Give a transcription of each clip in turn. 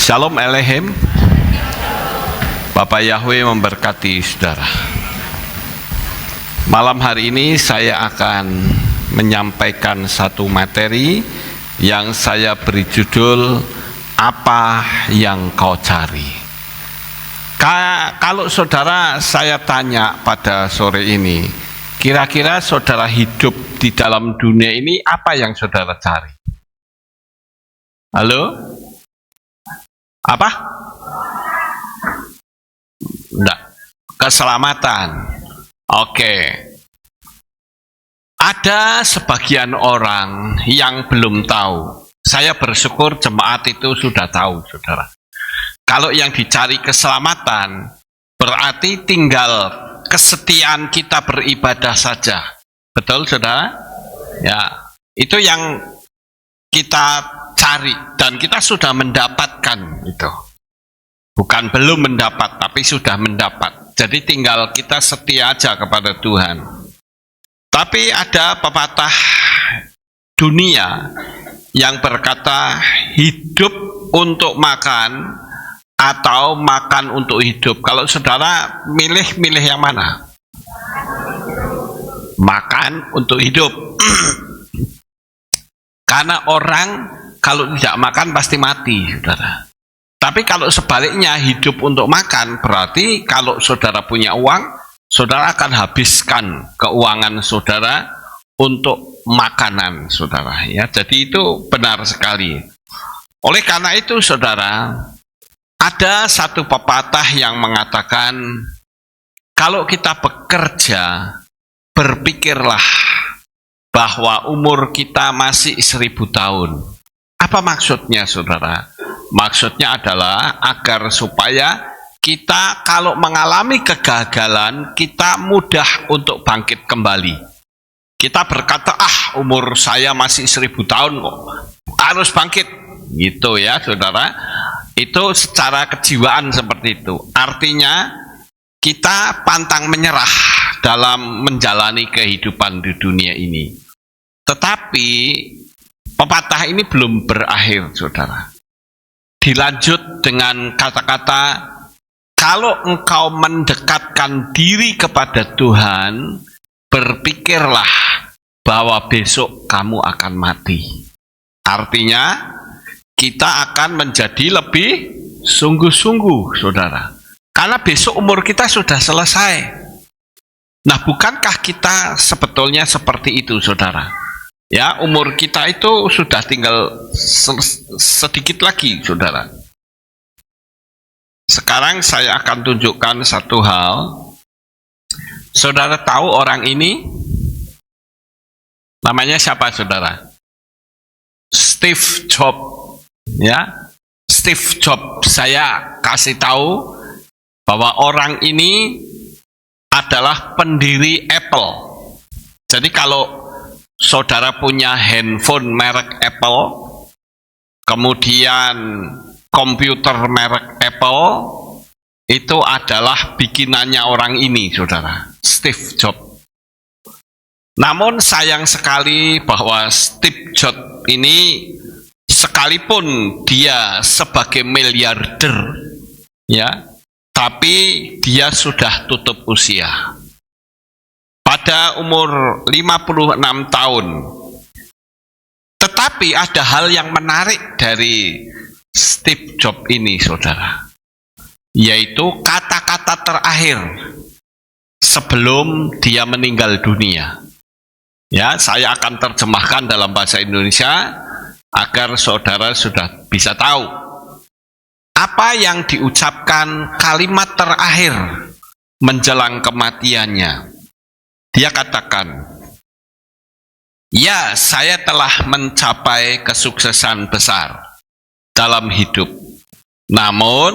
Shalom Elohim. Bapak Yahweh memberkati saudara. Malam hari ini saya akan menyampaikan satu materi yang saya beri judul Apa yang kau cari. Kalau saudara saya tanya pada sore ini, kira-kira saudara hidup di dalam dunia ini apa yang saudara cari? Halo? Apa? Enggak. Keselamatan. Oke. Ada sebagian orang yang belum tahu. Saya bersyukur jemaat itu sudah tahu, saudara. Kalau yang dicari keselamatan, berarti tinggal kesetiaan kita beribadah saja. Betul, saudara? Ya, itu yang kita cari dan kita sudah mendapatkan itu. Bukan belum mendapat, tapi sudah mendapat. Jadi tinggal kita setia aja kepada Tuhan. Tapi ada pepatah dunia yang berkata hidup untuk makan atau makan untuk hidup. Kalau saudara milih yang mana? Makan untuk hidup. Karena orang kalau tidak makan pasti mati, saudara. Tapi kalau sebaliknya hidup untuk makan, berarti kalau saudara punya uang, saudara akan habiskan keuangan saudara untuk makanan, saudara. Ya, jadi itu benar sekali. Oleh karena itu, saudara, ada satu pepatah yang mengatakan, kalau kita bekerja, berpikirlah bahwa umur kita masih 1000 tahun. Apa maksudnya, saudara? Maksudnya adalah agar supaya kita kalau mengalami kegagalan, kita mudah untuk bangkit kembali. Kita berkata, umur saya masih 1000 tahun kok, harus bangkit. Gitu ya, saudara. Itu secara kejiwaan seperti itu. Artinya, kita pantang menyerah dalam menjalani kehidupan di dunia ini. Tetapi pepatah ini belum berakhir, saudara. Dilanjut dengan kata-kata, kalau engkau mendekatkan diri kepada Tuhan, berpikirlah bahwa besok kamu akan mati. Artinya, kita akan menjadi lebih sungguh-sungguh, saudara. Karena besok umur kita sudah selesai. Nah, bukankah kita sebetulnya seperti itu, saudara? Ya, umur kita itu sudah tinggal sedikit lagi, saudara. Sekarang saya akan tunjukkan satu hal. Saudara tahu orang ini? Namanya siapa, saudara? Steve Jobs. Ya, Steve Jobs. Saya kasih tahu bahwa orang ini adalah pendiri Apple. Jadi kalau saudara punya handphone merek Apple, kemudian komputer merek Apple, itu adalah bikinannya orang ini, saudara, Steve Jobs. Namun sayang sekali bahwa Steve Jobs ini, sekalipun dia sebagai miliarder, ya, tapi dia sudah tutup usia. Pada umur 56 tahun. Tetapi ada hal yang menarik dari Steve Jobs ini, saudara. Yaitu kata-kata terakhir sebelum dia meninggal dunia. Ya, saya akan terjemahkan dalam bahasa Indonesia agar saudara sudah bisa tahu. Apa yang diucapkan kalimat terakhir menjelang kematiannya. Dia katakan, ya, saya telah mencapai kesuksesan besar dalam hidup. Namun,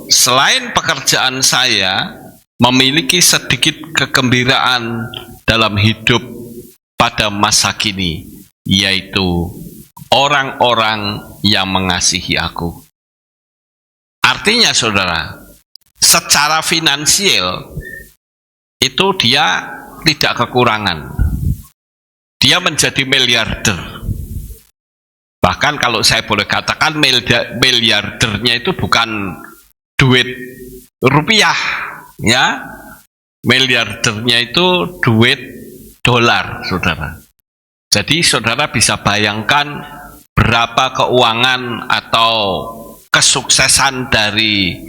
selain pekerjaan saya, memiliki sedikit kegembiraan dalam hidup pada masa kini, yaitu orang-orang yang mengasihi aku. Artinya, saudara, secara finansial, itu dia tidak kekurangan. Dia menjadi miliarder. Bahkan kalau saya boleh katakan miliardernya itu bukan duit rupiah, ya. Miliardernya itu duit dolar, saudara. Jadi saudara bisa bayangkan berapa keuangan atau kesuksesan dari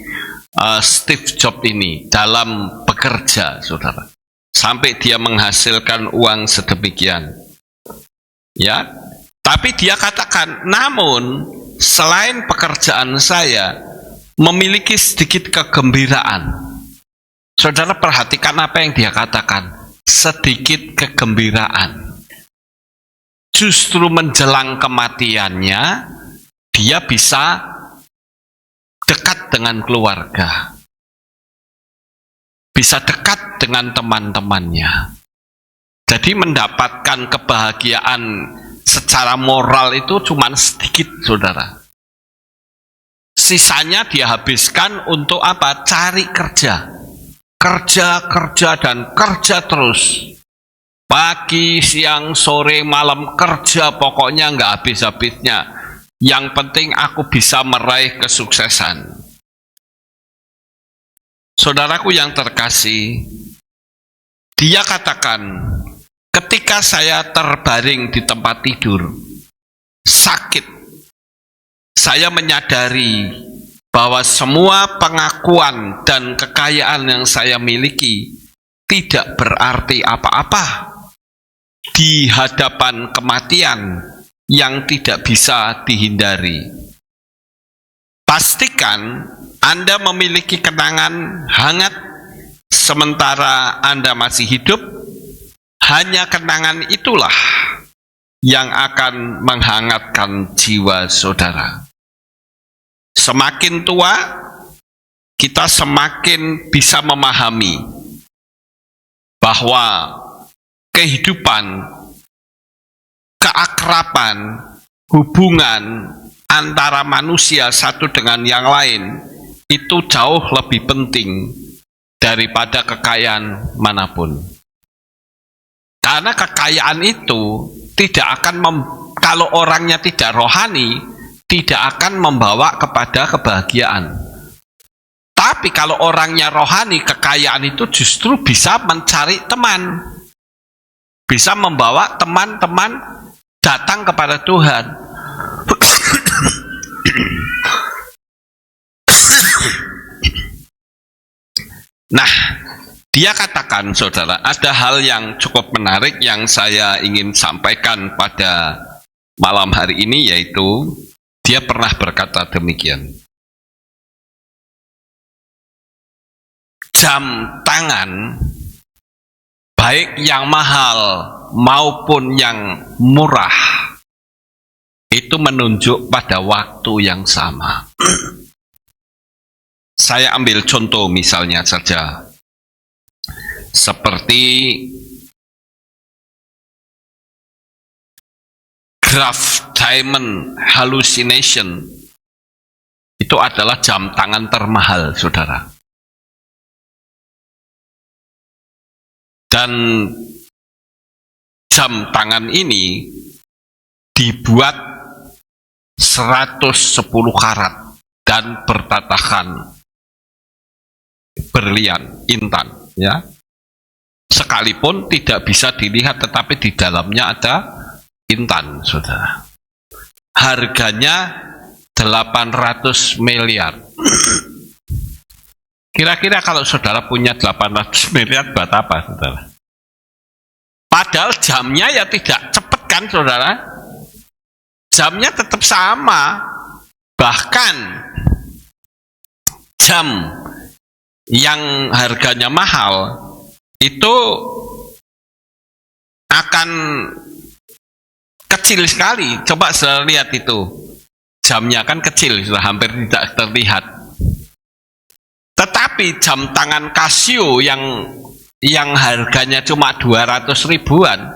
Steve Jobs ini dalam bekerja, saudara. Sampai dia menghasilkan uang sedemikian. Ya, tapi dia katakan, namun selain pekerjaan saya memiliki sedikit kegembiraan. Saudara perhatikan apa yang dia katakan, sedikit kegembiraan. Justru menjelang kematiannya, dia bisa dekat dengan keluarga. Bisa dekat dengan teman-temannya. Jadi mendapatkan kebahagiaan secara moral itu cuma sedikit, saudara. Sisanya dia habiskan untuk apa? Cari kerja. Kerja, dan kerja terus. Pagi, siang, sore, malam kerja, pokoknya nggak habis-habisnya. Yang penting aku bisa meraih kesuksesan. Saudaraku yang terkasih, dia katakan, ketika saya terbaring di tempat tidur, sakit, saya menyadari bahwa semua pengakuan dan kekayaan yang saya miliki tidak berarti apa-apa di hadapan kematian yang tidak bisa dihindari. Pastikan Anda memiliki kenangan hangat sementara Anda masih hidup. Hanya kenangan itulah yang akan menghangatkan jiwa saudara. Semakin tua, kita semakin bisa memahami bahwa kehidupan, keakraban, hubungan antara manusia satu dengan yang lain itu jauh lebih penting daripada kekayaan manapun. Karena kekayaan itu tidak akan kalau orangnya tidak rohani, tidak akan membawa kepada kebahagiaan. Tapi kalau orangnya rohani, kekayaan itu justru bisa mencari teman. Bisa membawa teman-teman datang kepada Tuhan. Nah, dia katakan, saudara, ada hal yang cukup menarik yang saya ingin sampaikan pada malam hari ini, yaitu dia pernah berkata demikian. Jam tangan, baik yang mahal maupun yang murah, itu menunjuk pada waktu yang sama. Saya ambil contoh misalnya saja, seperti Graf Diamond Hallucination, itu adalah jam tangan termahal, saudara. Dan jam tangan ini dibuat 110 karat dan bertatakan berlian, intan, ya. Sekalipun tidak bisa dilihat, tetapi di dalamnya ada intan, saudara. Harganya 800 miliar. Kira-kira kalau saudara punya 800 miliar buat apa, saudara? Padahal jamnya ya tidak cepat kan, saudara? Jamnya tetap sama. Bahkan jam yang harganya mahal itu akan kecil sekali. Coba saudara lihat itu, jamnya kan kecil, sudah hampir tidak terlihat. Tetapi jam tangan Casio yang harganya cuma 200 ribuan,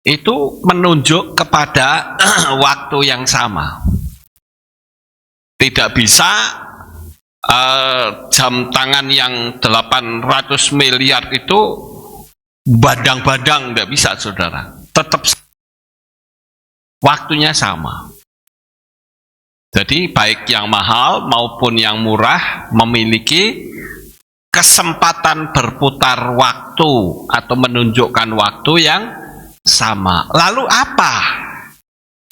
itu menunjuk kepada waktu yang sama. Tidak bisa jam tangan yang 800 miliar itu badang-badang, tidak bisa, saudara. Tetap waktunya sama. Jadi baik yang mahal maupun yang murah memiliki kesempatan berputar waktu atau menunjukkan waktu yang sama. Lalu apa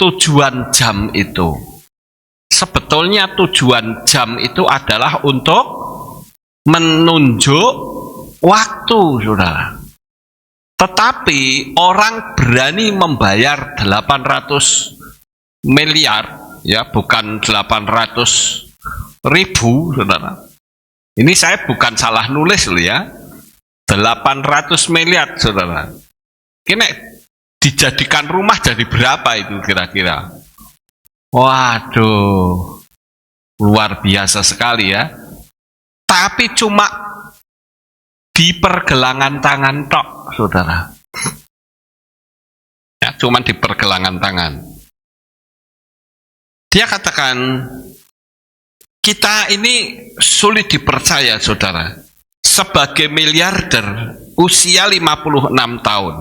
tujuan jam itu? Sebetulnya tujuan jam itu adalah untuk menunjuk waktu, saudara. Tetapi orang berani membayar 800 miliar, ya bukan 800.000, saudara. Ini saya bukan salah nulis loh ya. 800 miliar, saudara. Ini dijadikan rumah jadi berapa itu kira-kira? Waduh, luar biasa sekali ya. Tapi cuma di pergelangan tangan tok, saudara. Ya, cuma di pergelangan tangan. Dia katakan, kita ini sulit dipercaya, saudara. Sebagai miliarder usia 56 tahun.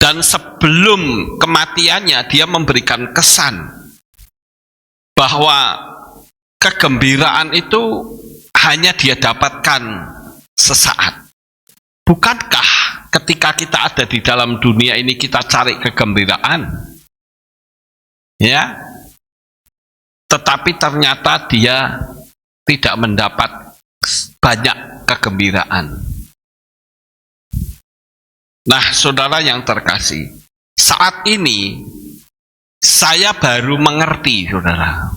Dan sebelum kematiannya dia memberikan kesan bahwa kegembiraan itu hanya dia dapatkan sesaat. Bukankah ketika kita ada di dalam dunia ini kita cari kegembiraan? Ya. Tetapi ternyata dia tidak mendapat banyak kegembiraan. Nah, saudara yang terkasih, saat ini saya baru mengerti, saudara.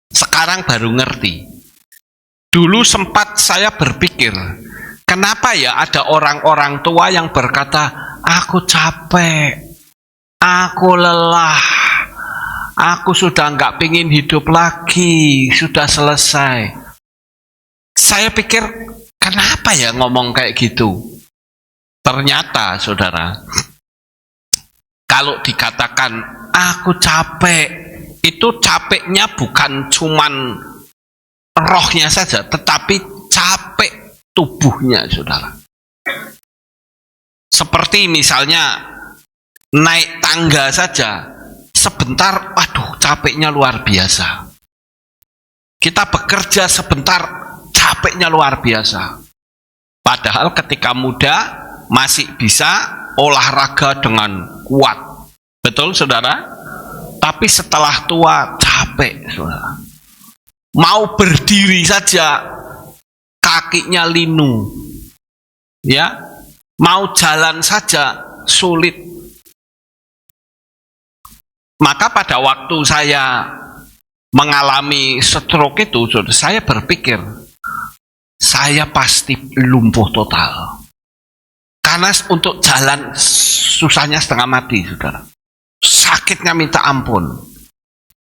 Sekarang baru ngerti. Dulu sempat saya berpikir, kenapa ya ada orang-orang tua yang berkata, aku capek, aku lelah, aku sudah nggak pingin hidup lagi, sudah selesai. Saya pikir, kenapa ya ngomong kayak gitu? Ternyata, saudara, kalau dikatakan aku capek, itu capeknya bukan cuman rohnya saja, tetapi capek tubuhnya, saudara. Seperti misalnya naik tangga saja, sebentar, aduh capeknya luar biasa. Kita bekerja sebentar, capeknya luar biasa. Padahal ketika muda masih bisa olahraga dengan kuat. Betul, saudara? Tapi setelah tua capek, saudara. Mau berdiri saja kakinya linu. Ya. Mau jalan saja sulit. Maka pada waktu saya mengalami stroke itu, saudara, saya berpikir saya pasti lumpuh total. Karena untuk jalan susahnya setengah mati, saudara. Sakitnya minta ampun.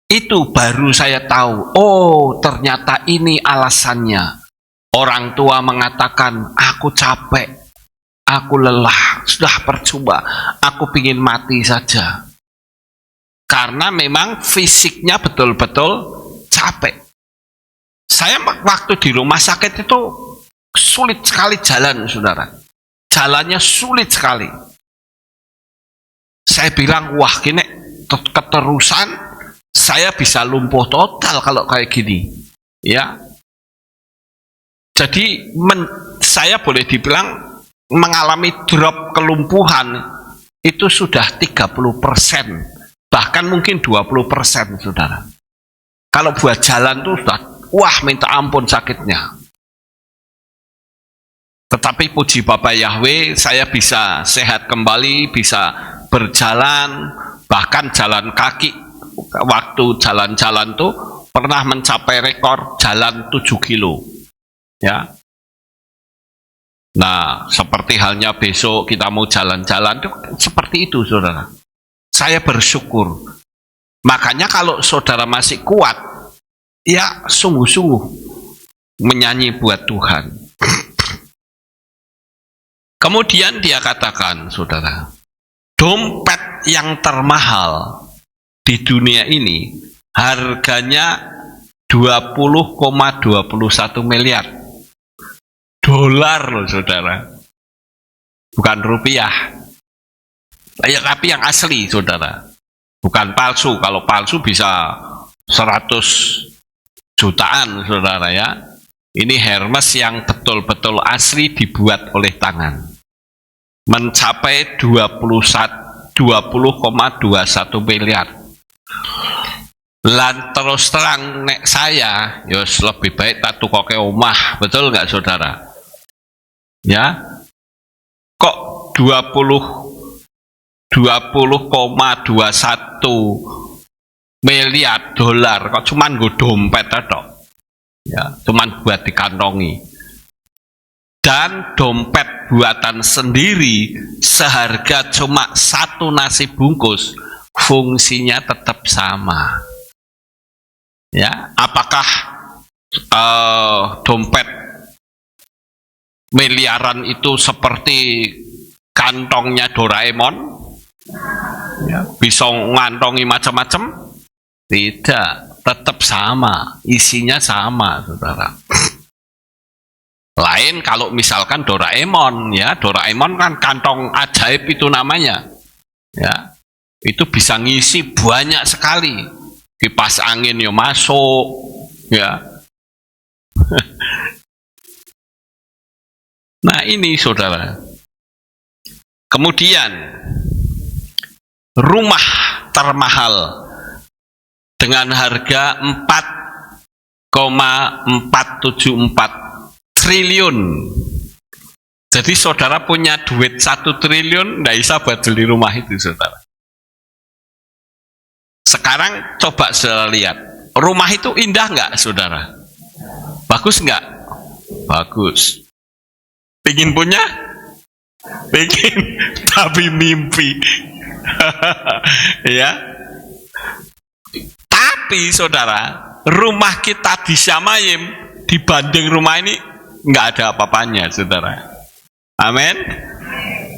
Itu baru saya tahu, oh ternyata ini alasannya. Orang tua mengatakan, aku capek, aku lelah, sudah percuma, aku ingin mati saja. Karena memang fisiknya betul-betul capek. Saya waktu di rumah sakit itu sulit sekali jalan, saudara. Jalannya sulit sekali. Saya bilang, wah gini keterusan saya bisa lumpuh total kalau kayak gini. Ya. Jadi saya boleh dibilang mengalami drop kelumpuhan itu sudah 30%, bahkan mungkin 20%, saudara. Kalau buat jalan tuh sudah, wah minta ampun sakitnya. Tetapi puji Bapa Yahweh, saya bisa sehat kembali, bisa berjalan, bahkan jalan kaki. Waktu jalan-jalan tuh pernah mencapai rekor jalan 7 kilo. Ya. Nah, seperti halnya besok kita mau jalan-jalan, tuh seperti itu, saudara. Saya bersyukur. Makanya kalau saudara masih kuat, ya sungguh-sungguh menyanyi buat Tuhan. Kemudian dia katakan, saudara, dompet yang termahal di dunia ini harganya 20,21 miliar dolar loh, saudara. Bukan rupiah. Ya, tapi yang asli, saudara. Bukan palsu, kalau palsu bisa 100 jutaan saudara ya. Ini Hermes yang betul-betul asli dibuat oleh tangan. Mencapai 20,21 miliar. Lan terus terang nek saya, yos lebih baik tak tukoke omah, betul nggak saudara? Ya, kok 20,21 miliar dolar, kok cuman gue dompet tok, ya, cuman buat dikantongi. Dan dompet buatan sendiri seharga cuma 1 nasi bungkus, fungsinya tetap sama. Ya, apakah dompet miliaran itu seperti kantongnya Doraemon? Ya, bisa ngantongi macam-macam? Tidak, tetap sama, isinya sama, saudara. Lain kalau misalkan Doraemon, ya, Doraemon kan kantong ajaib itu namanya, ya, itu bisa ngisi banyak sekali. Kipas angin ya masuk, ya. Nah ini saudara. Kemudian rumah termahal dengan harga 4,474 triliun. Jadi saudara punya duit 1 triliun, nggak bisa buat beli rumah itu saudara. Sekarang coba saudara lihat, rumah itu indah nggak saudara? Bagus nggak? Bagus. Pengen punya? Pengen, tapi mimpi. Ya. Tapi saudara, rumah kita di Samayim dibanding rumah ini nggak ada apa-apanya saudara. Amin.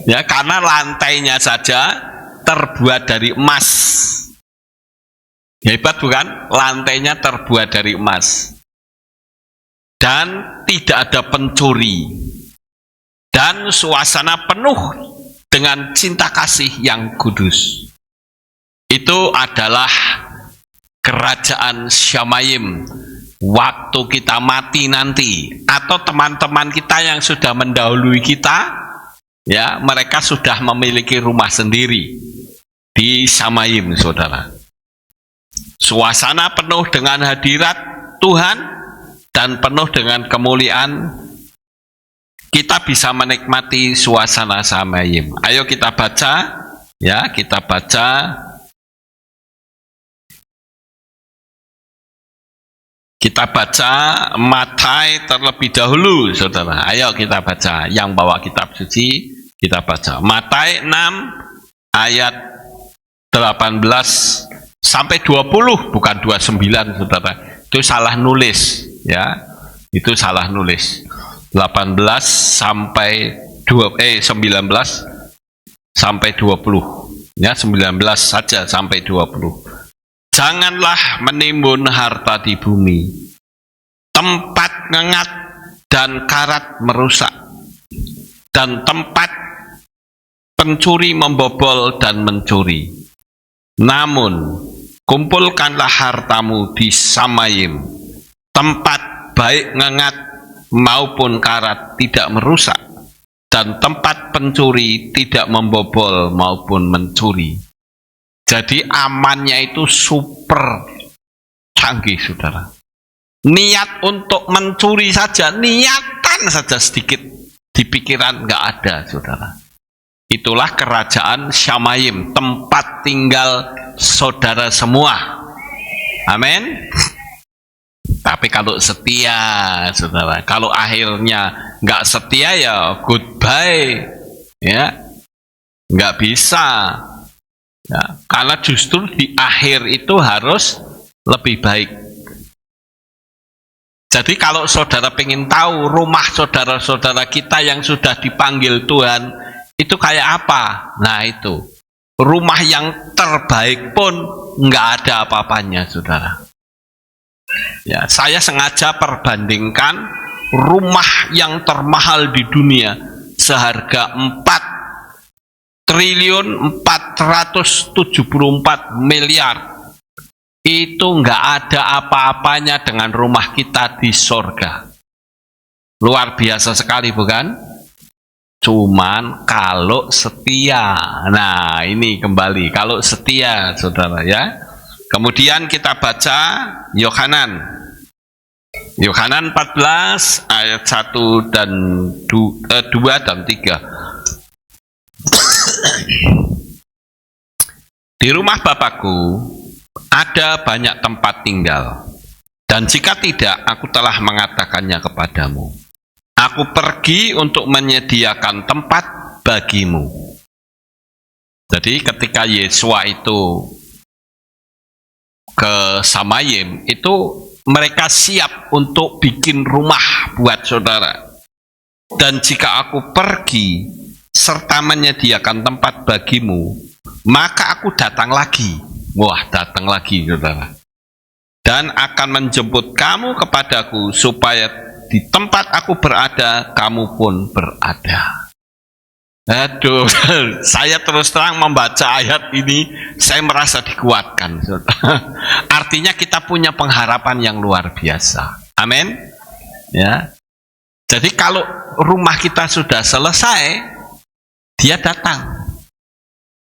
Ya, karena lantainya saja terbuat dari emas. Hebat bukan? Lantainya terbuat dari emas. Dan tidak ada pencuri. Dan suasana penuh dengan cinta kasih yang kudus. Itu adalah kerajaan Samayim. Waktu kita mati nanti, atau teman-teman kita yang sudah mendahului kita, ya, mereka sudah memiliki rumah sendiri di Samayim, saudara. Suasana penuh dengan hadirat Tuhan dan penuh dengan kemuliaan. Kita bisa menikmati suasana Samayim. Ayo kita baca, ya, kita baca. Kita baca Matai terlebih dahulu, saudara. Ayo kita baca. Yang bawa kitab suci, kita baca. Matai 6 ayat 18 sampai 20, bukan 29, saudara. Itu salah nulis, ya. Itu salah nulis. 18 sampai 19 sampai 20. Ya, 19 saja sampai 20. Janganlah menimbun harta di bumi, tempat ngengat dan karat merusak, dan tempat pencuri membobol dan mencuri. Namun, kumpulkanlah hartamu di Samayim, tempat baik ngengat maupun karat tidak merusak, dan tempat pencuri tidak membobol maupun mencuri. Jadi amannya itu super canggih, saudara. Niat untuk mencuri saja, niatan saja sedikit di pikiran nggak ada, saudara. Itulah kerajaan Samayim, tempat tinggal saudara semua. Amin. Tapi kalau setia, saudara, kalau akhirnya nggak setia ya goodbye, ya, nggak bisa. Ya, karena justru di akhir itu harus lebih baik. Jadi kalau saudara pengen tahu rumah saudara-saudara kita yang sudah dipanggil Tuhan itu kayak apa? Nah itu, rumah yang terbaik pun nggak ada apa-apanya, saudara. Ya, saya sengaja perbandingkan rumah yang termahal di dunia seharga 4 triliun 4 474 miliar. Itu nggak ada apa-apanya dengan rumah kita di sorga. Luar biasa sekali, bukan? Cuman kalau setia. Nah, ini kembali. Kalau setia, saudara ya. Kemudian kita baca Yohanan 14 ayat 1 dan 2 dan 3. Di rumah Bapakku ada banyak tempat tinggal, dan jika tidak, aku telah mengatakannya kepadamu. Aku pergi untuk menyediakan tempat bagimu. Jadi ketika Yesua itu ke Samayim, itu mereka siap untuk bikin rumah buat saudara. Dan jika aku pergi serta menyediakan tempat bagimu, maka aku datang lagi. Wah, datang lagi, saudara. Dan akan menjemput kamu kepadaku, supaya di tempat aku berada, kamu pun berada. Aduh, saya terus terang membaca ayat ini, saya merasa dikuatkan. Artinya kita punya pengharapan yang luar biasa. Amin. Ya. Jadi kalau rumah kita sudah selesai, dia datang.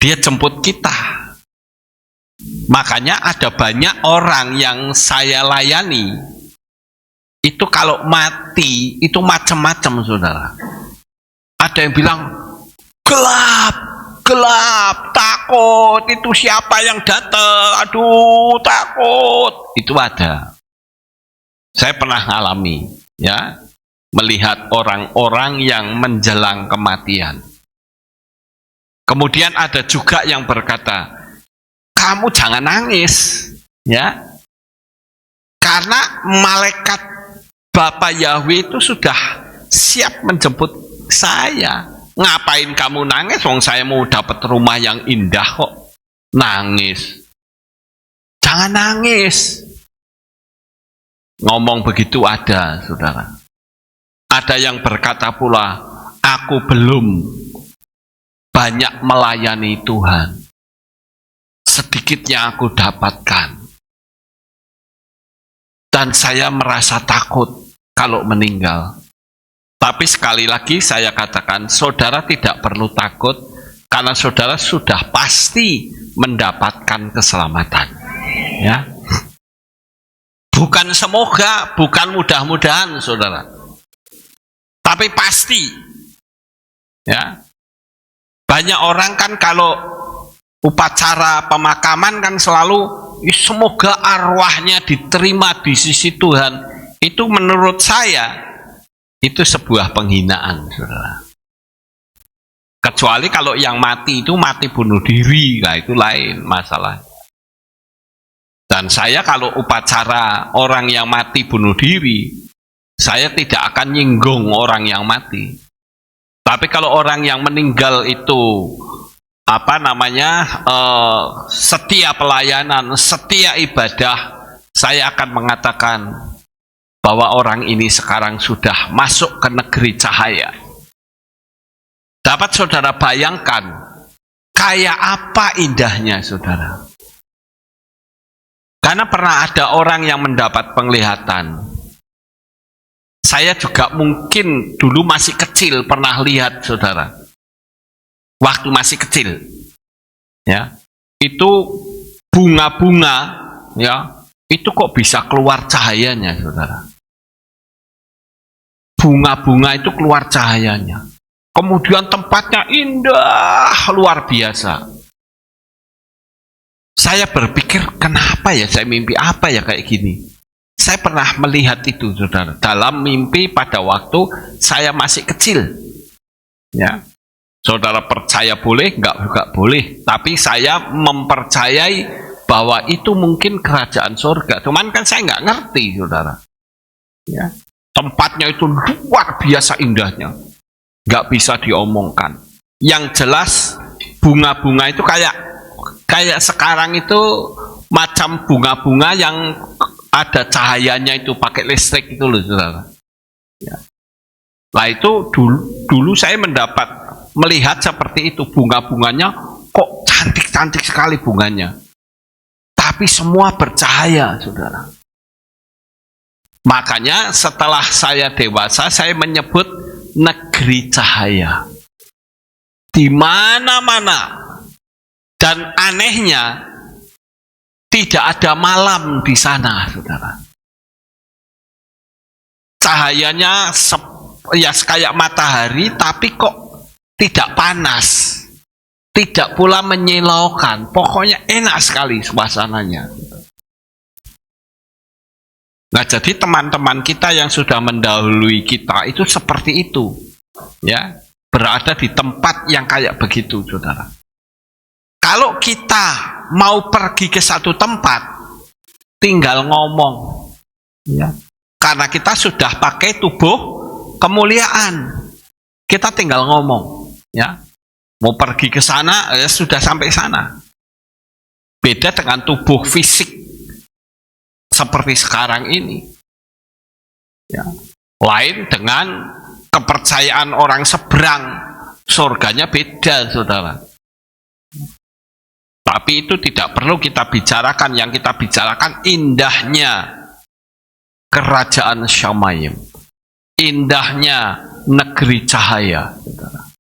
Dia jemput kita. Makanya ada banyak orang yang saya layani, itu kalau mati, itu macam-macam, saudara. Ada yang bilang, gelap, gelap, takut, itu siapa yang datang, aduh, takut. Itu ada. Saya pernah ngalami, ya, melihat orang-orang yang menjelang kematian. Kemudian ada juga yang berkata, kamu jangan nangis, ya, karena malaikat Bapa Yahweh itu sudah siap menjemput saya. Ngapain kamu nangis? Wong saya mau dapat rumah yang indah kok nangis. Jangan nangis. Ngomong begitu ada, saudara. Ada yang berkata pula, aku belum banyak melayani Tuhan. Sedikitnya aku dapatkan. Dan saya merasa takut kalau meninggal. Tapi sekali lagi saya katakan, saudara tidak perlu takut, karena saudara sudah pasti mendapatkan keselamatan. Ya. Bukan semoga, bukan mudah-mudahan, saudara. Tapi pasti. Ya. Banyak orang kan kalau upacara pemakaman kan selalu semoga arwahnya diterima di sisi Tuhan. Itu menurut saya itu sebuah penghinaan, saudara. Kecuali kalau yang mati itu mati bunuh diri, nah itu lain masalah. Dan saya kalau upacara orang yang mati bunuh diri, saya tidak akan nyinggung orang yang mati. Tapi kalau orang yang meninggal itu setia pelayanan, setia ibadah, saya akan mengatakan bahwa orang ini sekarang sudah masuk ke negeri cahaya. Dapat saudara bayangkan kayak apa indahnya, saudara. Karena pernah ada orang yang mendapat penglihatan. Saya juga mungkin dulu masih kecil pernah lihat, saudara. Waktu masih kecil, ya, itu bunga-bunga, ya, itu kok bisa keluar cahayanya, saudara. Bunga-bunga itu keluar cahayanya. Kemudian tempatnya indah, luar biasa. Saya berpikir, kenapa ya saya mimpi apa ya kayak gini? Saya pernah melihat itu, saudara, dalam mimpi pada waktu saya masih kecil, ya. Saudara percaya boleh, enggak boleh. Tapi saya mempercayai bahwa itu mungkin kerajaan surga. Cuman kan saya enggak ngerti, saudara. Ya. Tempatnya itu luar biasa indahnya. Enggak bisa diomongkan. Yang jelas bunga-bunga itu kayak sekarang itu macam bunga-bunga yang ada cahayanya itu pakai listrik itu loh, saudara. Ya. Nah itu dulu saya melihat seperti itu, bunga-bunganya kok cantik-cantik sekali bunganya. Tapi semua bercahaya, saudara. Makanya setelah saya dewasa, saya menyebut negeri cahaya. Di mana-mana. Dan anehnya, tidak ada malam di sana, saudara. Cahayanya ya kayak matahari, tapi kok tidak panas. Tidak pula menyilaukan. Pokoknya enak sekali suasananya. Nah, jadi teman-teman kita yang sudah mendahului kita itu seperti itu. Ya, berada di tempat yang kayak begitu, saudara. Kalau kita mau pergi ke satu tempat, tinggal ngomong. Ya. Karena kita sudah pakai tubuh kemuliaan. Kita tinggal ngomong. Ya. Mau pergi ke sana, ya sudah sampai sana. Beda dengan tubuh fisik seperti sekarang ini. Ya. Lain dengan kepercayaan orang seberang, surganya beda, saudara. Tapi itu tidak perlu kita bicarakan. Yang kita bicarakan indahnya kerajaan Syamayim, indahnya negeri cahaya, saudara.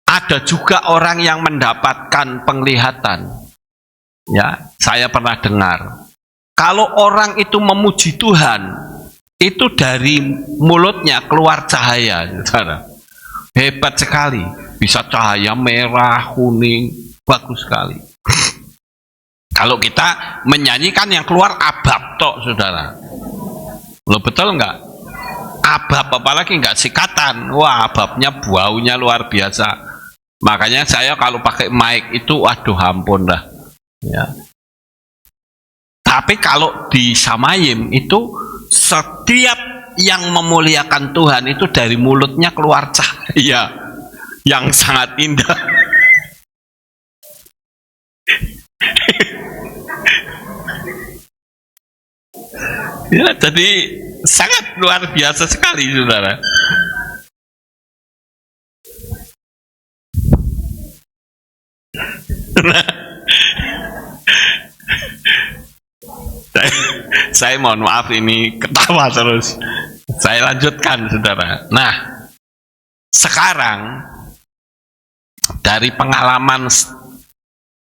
Ada juga orang yang mendapatkan penglihatan. Ya, saya pernah dengar. Kalau orang itu memuji Tuhan, itu dari mulutnya keluar cahaya, saudara. Hebat sekali. Bisa cahaya merah, kuning, bagus sekali. Kalau kita menyanyikan yang keluar abab tok, saudara. Lo betul nggak? Abab, apalagi nggak sikatan. Wah, ababnya baunya luar biasa. Makanya saya kalau pakai mic itu, aduh ampun dah. Ya. Tapi kalau di Samayim itu setiap yang memuliakan Tuhan itu dari mulutnya keluar cahaya yang sangat indah. Ya, jadi sangat luar biasa sekali, saudara. Nah, saya mohon maaf ini ketawa terus. Saya lanjutkan, saudara. Nah, sekarang dari pengalaman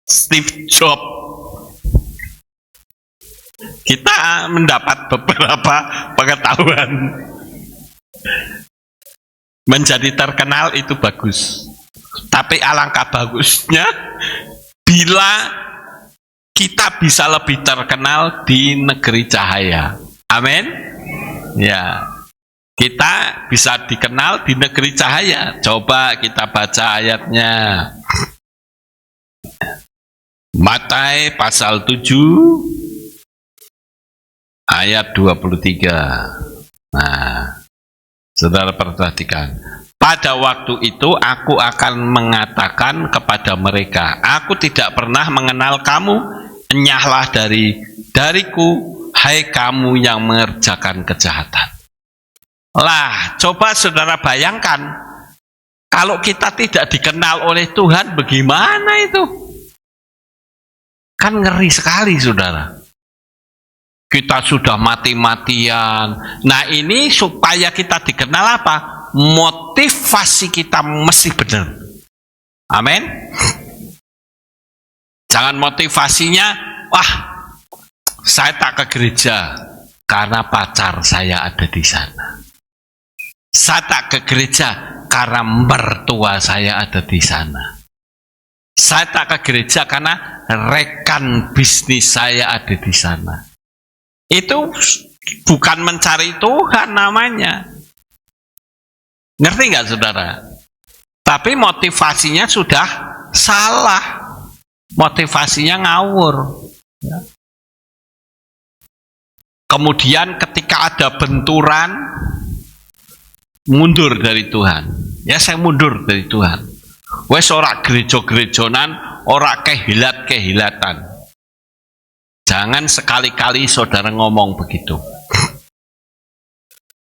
Steve Jobs, kita mendapat beberapa pengetahuan. Menjadi terkenal itu bagus, tapi alangkah bagusnya bila kita bisa lebih terkenal di negeri cahaya. Amin. Ya, kita bisa dikenal di negeri cahaya. Coba kita baca ayatnya. Matius pasal 7 ayat 23. Nah, saudara perhatikan. Pada waktu itu aku akan mengatakan kepada mereka, aku tidak pernah mengenal kamu, enyahlah dariku, hai kamu yang mengerjakan kejahatan. Lah, coba saudara bayangkan, kalau kita tidak dikenal oleh Tuhan, bagaimana itu? Kan ngeri sekali, saudara. Kita sudah mati-matian. Nah, ini supaya kita dikenal apa? Motivasi kita mesti benar. Amin. Jangan motivasinya, wah, saya tak ke gereja karena pacar saya ada di sana. Saya tak ke gereja karena mertua saya ada di sana. Saya tak ke gereja karena rekan bisnis saya ada di sana. Itu bukan mencari Tuhan namanya. Ngerti nggak, saudara? Tapi motivasinya sudah salah. Motivasinya ngawur. Ya. Kemudian ketika ada benturan, mundur dari Tuhan. Ya, saya mundur dari Tuhan. Wes ora gerejo-gerejonan, ora kehilat-kehilatan. Jangan sekali-kali saudara ngomong begitu.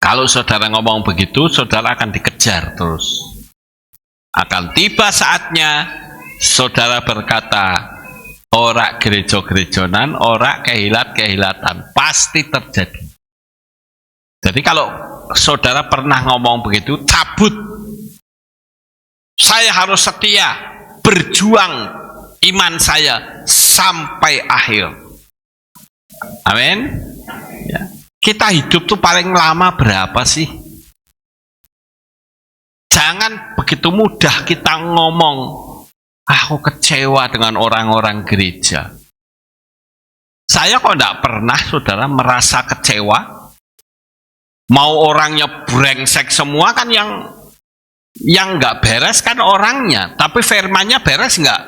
Kalau saudara ngomong begitu, saudara akan dikejar terus. Akan tiba saatnya Saudara berkata, ora gereja-gerejonan, ora kehilat-kehilatan, pasti terjadi. Jadi kalau saudara pernah ngomong begitu, cabut. Saya harus setia, berjuang iman saya sampai akhir. Amin. Ya. Kita hidup tuh paling lama berapa sih? Jangan begitu mudah kita ngomong, aku kecewa dengan orang-orang gereja. Saya kok enggak pernah, saudara, merasa kecewa. Mau orangnya brengsek semua kan yang enggak beres kan orangnya. Tapi firmannya beres enggak?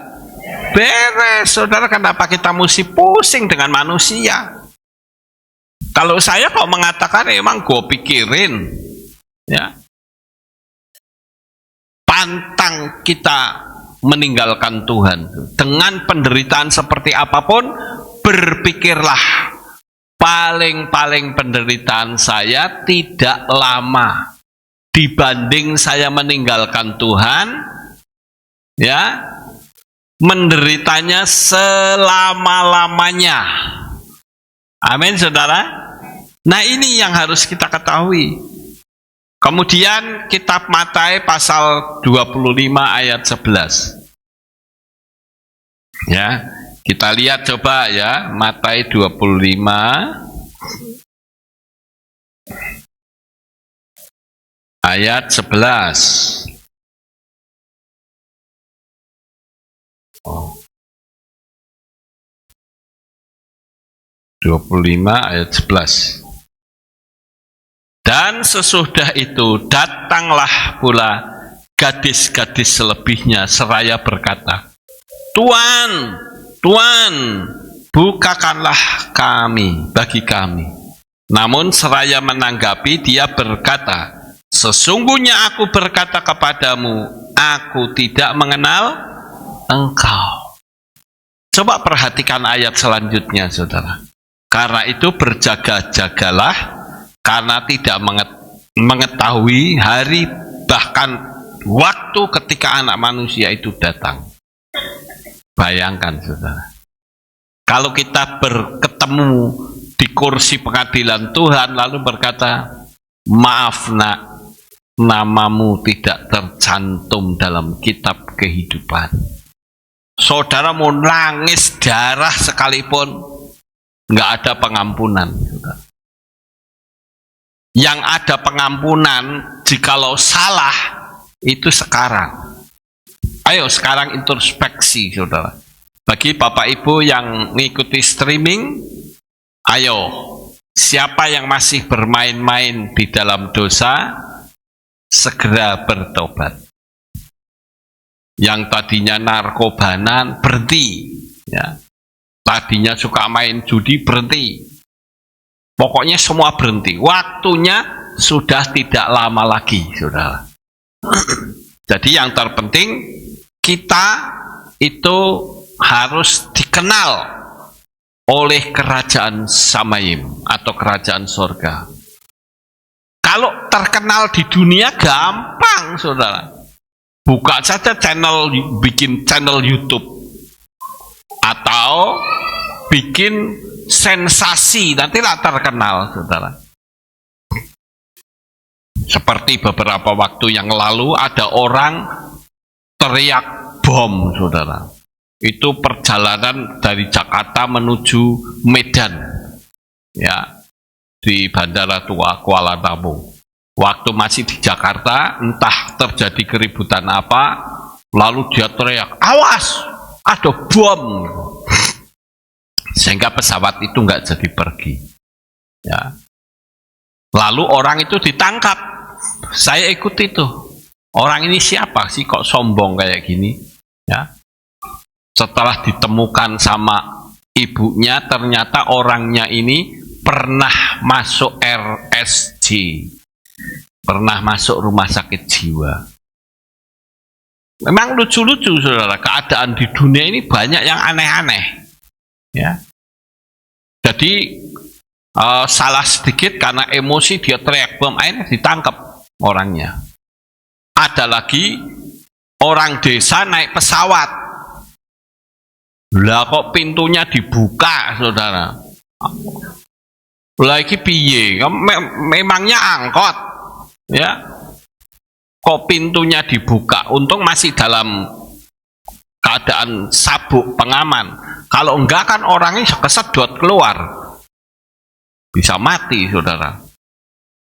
Beres, saudara. Kenapa kita mesti pusing dengan manusia? Kalau saya kok mengatakan emang gue pikirin, ya. Pantang kita meninggalkan Tuhan. Dengan penderitaan seperti apapun, berpikirlah, paling-paling penderitaan saya tidak lama dibanding saya meninggalkan Tuhan, ya, menderitanya selama-lamanya. Amin, saudara. Nah, ini yang harus kita ketahui. Kemudian kitab Matius pasal 25 ayat 11. Ya, kita lihat coba ya, Matius 25 ayat 11. 25 ayat 11. Dan sesudah itu datanglah pula gadis-gadis selebihnya seraya berkata, Tuan, Tuan, bukakanlah bagi kami. Namun seraya menanggapi dia berkata, sesungguhnya aku berkata kepadamu, aku tidak mengenal engkau. Coba perhatikan ayat selanjutnya, saudara. Karena itu berjaga-jagalah, karena tidak mengetahui hari bahkan waktu ketika anak manusia itu datang. Bayangkan, saudara. Kalau kita berketemu di kursi pengadilan Tuhan lalu berkata, maaf nak, namamu tidak tercantum dalam kitab kehidupan. Saudara mau nangis darah sekalipun, nggak ada pengampunan, saudara. Yang ada pengampunan jikalau salah itu sekarang. Ayo sekarang introspeksi, saudara. Bagi Bapak Ibu yang mengikuti streaming, ayo, siapa yang masih bermain-main di dalam dosa, segera bertobat. Yang tadinya narkobanan, berhenti. Ya. Tadinya suka main judi, berhenti. Pokoknya semua berhenti. Waktunya sudah tidak lama lagi, saudara. Jadi yang terpenting, kita itu harus dikenal oleh kerajaan Samayim atau kerajaan sorga. Kalau terkenal di dunia gampang, saudara. Buka saja bikin channel YouTube atau bikin sensasi, nantilah terkenal, saudara. Seperti beberapa waktu yang lalu ada orang teriak bom, saudara. Itu perjalanan dari Jakarta menuju Medan, ya, di Bandara Tua Kuala Namu. Waktu masih di Jakarta, entah terjadi keributan apa, lalu dia teriak, awas, ada bom. Sehingga pesawat itu nggak jadi pergi. Ya. Lalu orang itu ditangkap. Saya ikut itu. Orang ini siapa sih kok sombong kayak gini? Ya. Setelah ditemukan sama ibunya, ternyata orangnya ini pernah masuk RSJ. Pernah masuk rumah sakit jiwa. Memang lucu-lucu, saudara. Keadaan di dunia ini banyak yang aneh-aneh. Ya. Jadi salah sedikit karena emosi dia teriak bom, akhirnya ditangkap orangnya. Ada lagi orang desa naik pesawat, Lah kok pintunya dibuka, saudara? Lah iki piye? Memangnya angkot, ya? Kok pintunya dibuka? Untung masih dalam keadaan sabuk pengaman. Kalau enggak kan orangnya kesedot keluar, bisa mati, saudara.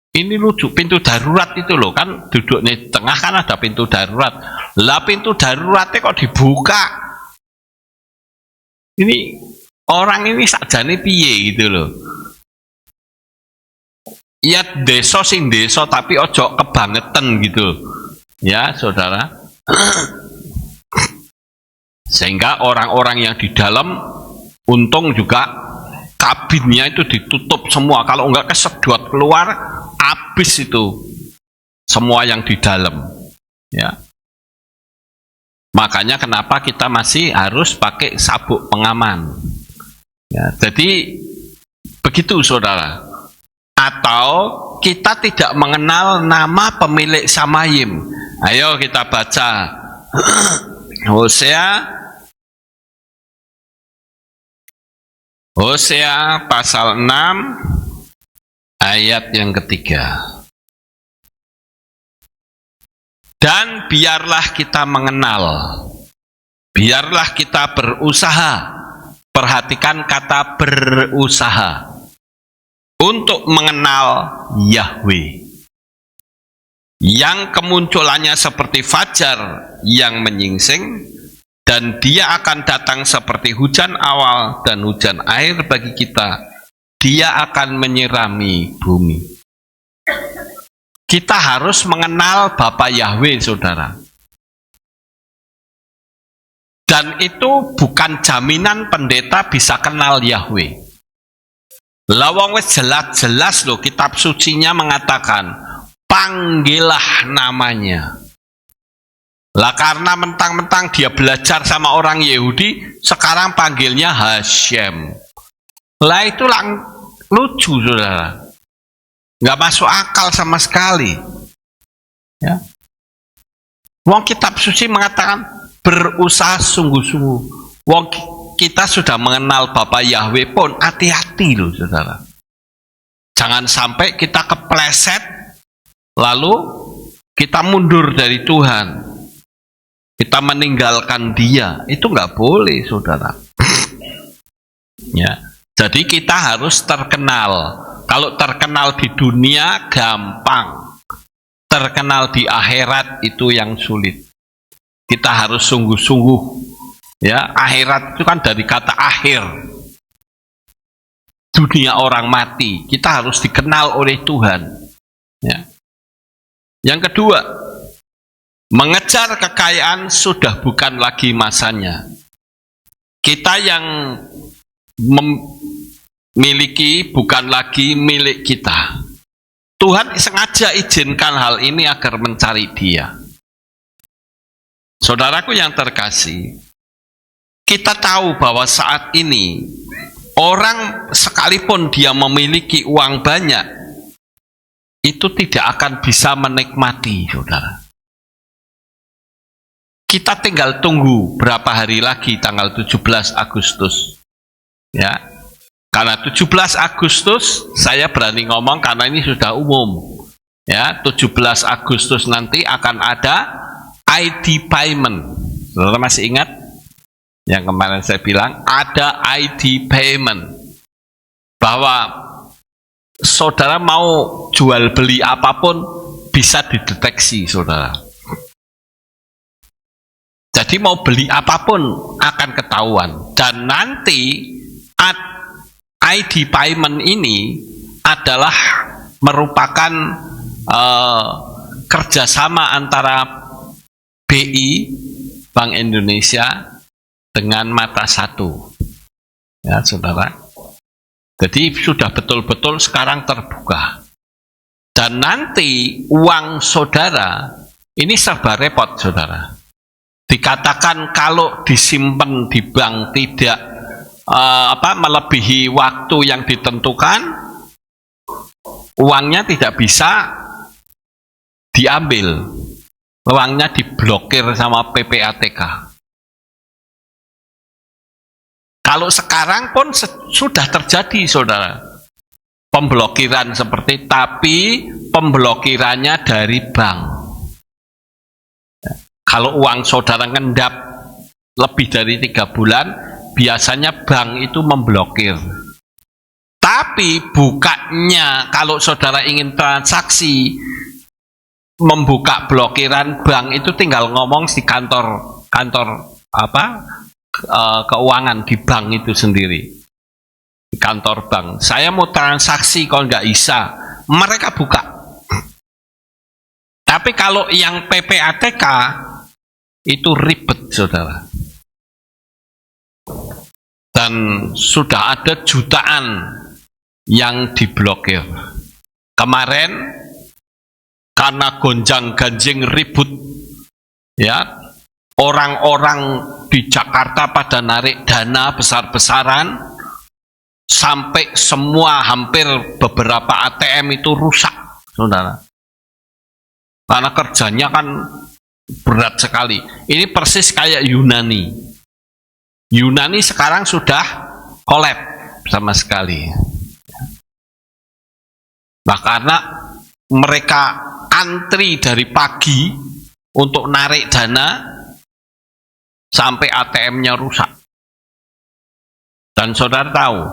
Ini lucu, pintu darurat itu loh, kan duduknya di tengah kan ada pintu darurat. Lah pintu daruratnya kok dibuka? Ini orang ini sakjane piye gitu loh. Ya desa sing desa tapi ojo kebangetan gitu. Ya, saudara. Sehingga orang-orang yang di dalam untung juga kabinnya itu ditutup semua. Kalau enggak kesedot keluar, habis itu semua yang di dalam. Ya. Makanya kenapa kita masih harus pakai sabuk pengaman. Ya, jadi begitu, saudara. Atau kita tidak mengenal nama pemilik Samayim. Ayo kita baca Hosea pasal 6 ayat yang ketiga. Dan biarlah kita mengenal, biarlah kita berusaha. Perhatikan kata berusaha untuk mengenal Yahweh, yang kemunculannya seperti fajar yang menyingsing, dan dia akan datang seperti hujan awal dan hujan air bagi kita. Dia akan menyirami bumi. Kita harus mengenal Bapa Yahweh, saudara. Dan itu bukan jaminan pendeta bisa kenal Yahweh. Lawang wis jelas-jelas loh, kitab sucinya mengatakan, panggillah namanya. Lah karena mentang-mentang dia belajar sama orang Yahudi, sekarang panggilnya Hashem. Lah itu lucu, saudara. Nggak masuk akal sama sekali. Ya. Wong kitab suci mengatakan berusaha sungguh-sungguh. Wong kita sudah mengenal Bapa Yahweh pun hati-hati loh, saudara. Jangan sampai kita kepleset lalu kita mundur dari Tuhan. Kita meninggalkan Dia. Itu nggak boleh, saudara. Ya. Jadi kita harus terkenal. Kalau terkenal di dunia gampang, terkenal di akhirat itu yang sulit. Kita harus sungguh-sungguh. Ya, akhirat itu kan dari kata akhir. Dunia orang mati, kita harus dikenal oleh Tuhan. Ya. Yang kedua, mengejar kekayaan sudah bukan lagi masanya. Kita yang memiliki bukan lagi milik kita. Tuhan sengaja izinkan hal ini agar mencari Dia. Saudaraku yang terkasih, kita tahu bahwa saat ini orang sekalipun dia memiliki uang banyak, itu tidak akan bisa menikmati, saudara. Kita tinggal tunggu berapa hari lagi, tanggal 17 Agustus. Ya. Karena 17 Agustus saya berani ngomong karena ini sudah umum. Ya, 17 Agustus nanti akan ada ID payment. Saudara masih ingat? Yang kemarin saya bilang ada ID payment. Bahwa saudara mau jual beli apapun bisa dideteksi, saudara. Jadi mau beli apapun akan ketahuan. Dan nanti ID payment ini adalah merupakan kerjasama antara BI, Bank Indonesia, dengan Mata Satu. Ya, saudara. Jadi sudah betul-betul sekarang terbuka. Dan nanti uang saudara, ini serba repot, saudara. Dikatakan kalau disimpan di bank tidak melebihi waktu yang ditentukan, uangnya tidak bisa diambil, uangnya diblokir sama PPATK. Kalau sekarang pun sudah terjadi, saudara, pemblokiran seperti, tapi pemblokirannya dari bank. Kalau uang saudara ngendap lebih dari 3 bulan, biasanya bank itu memblokir. Tapi bukanya, kalau saudara ingin transaksi, membuka blokiran bank itu tinggal ngomong di kantor keuangan di bank itu sendiri, di kantor bank. Saya mau transaksi, kalau nggak bisa, mereka buka. Tapi kalau yang PPATK itu ribet, saudara. Dan sudah ada jutaan yang diblokir. Kemarin karena gonjang-ganjing ribut, ya, orang-orang di Jakarta pada narik dana besar-besaran, sampai semua hampir beberapa ATM itu rusak, saudara. Karena kerjanya kan berat sekali. Ini persis kayak Yunani. Yunani sekarang sudah kolab sama sekali. Nah, karena mereka antri dari pagi untuk narik dana sampai ATM-nya rusak. Dan saudara tahu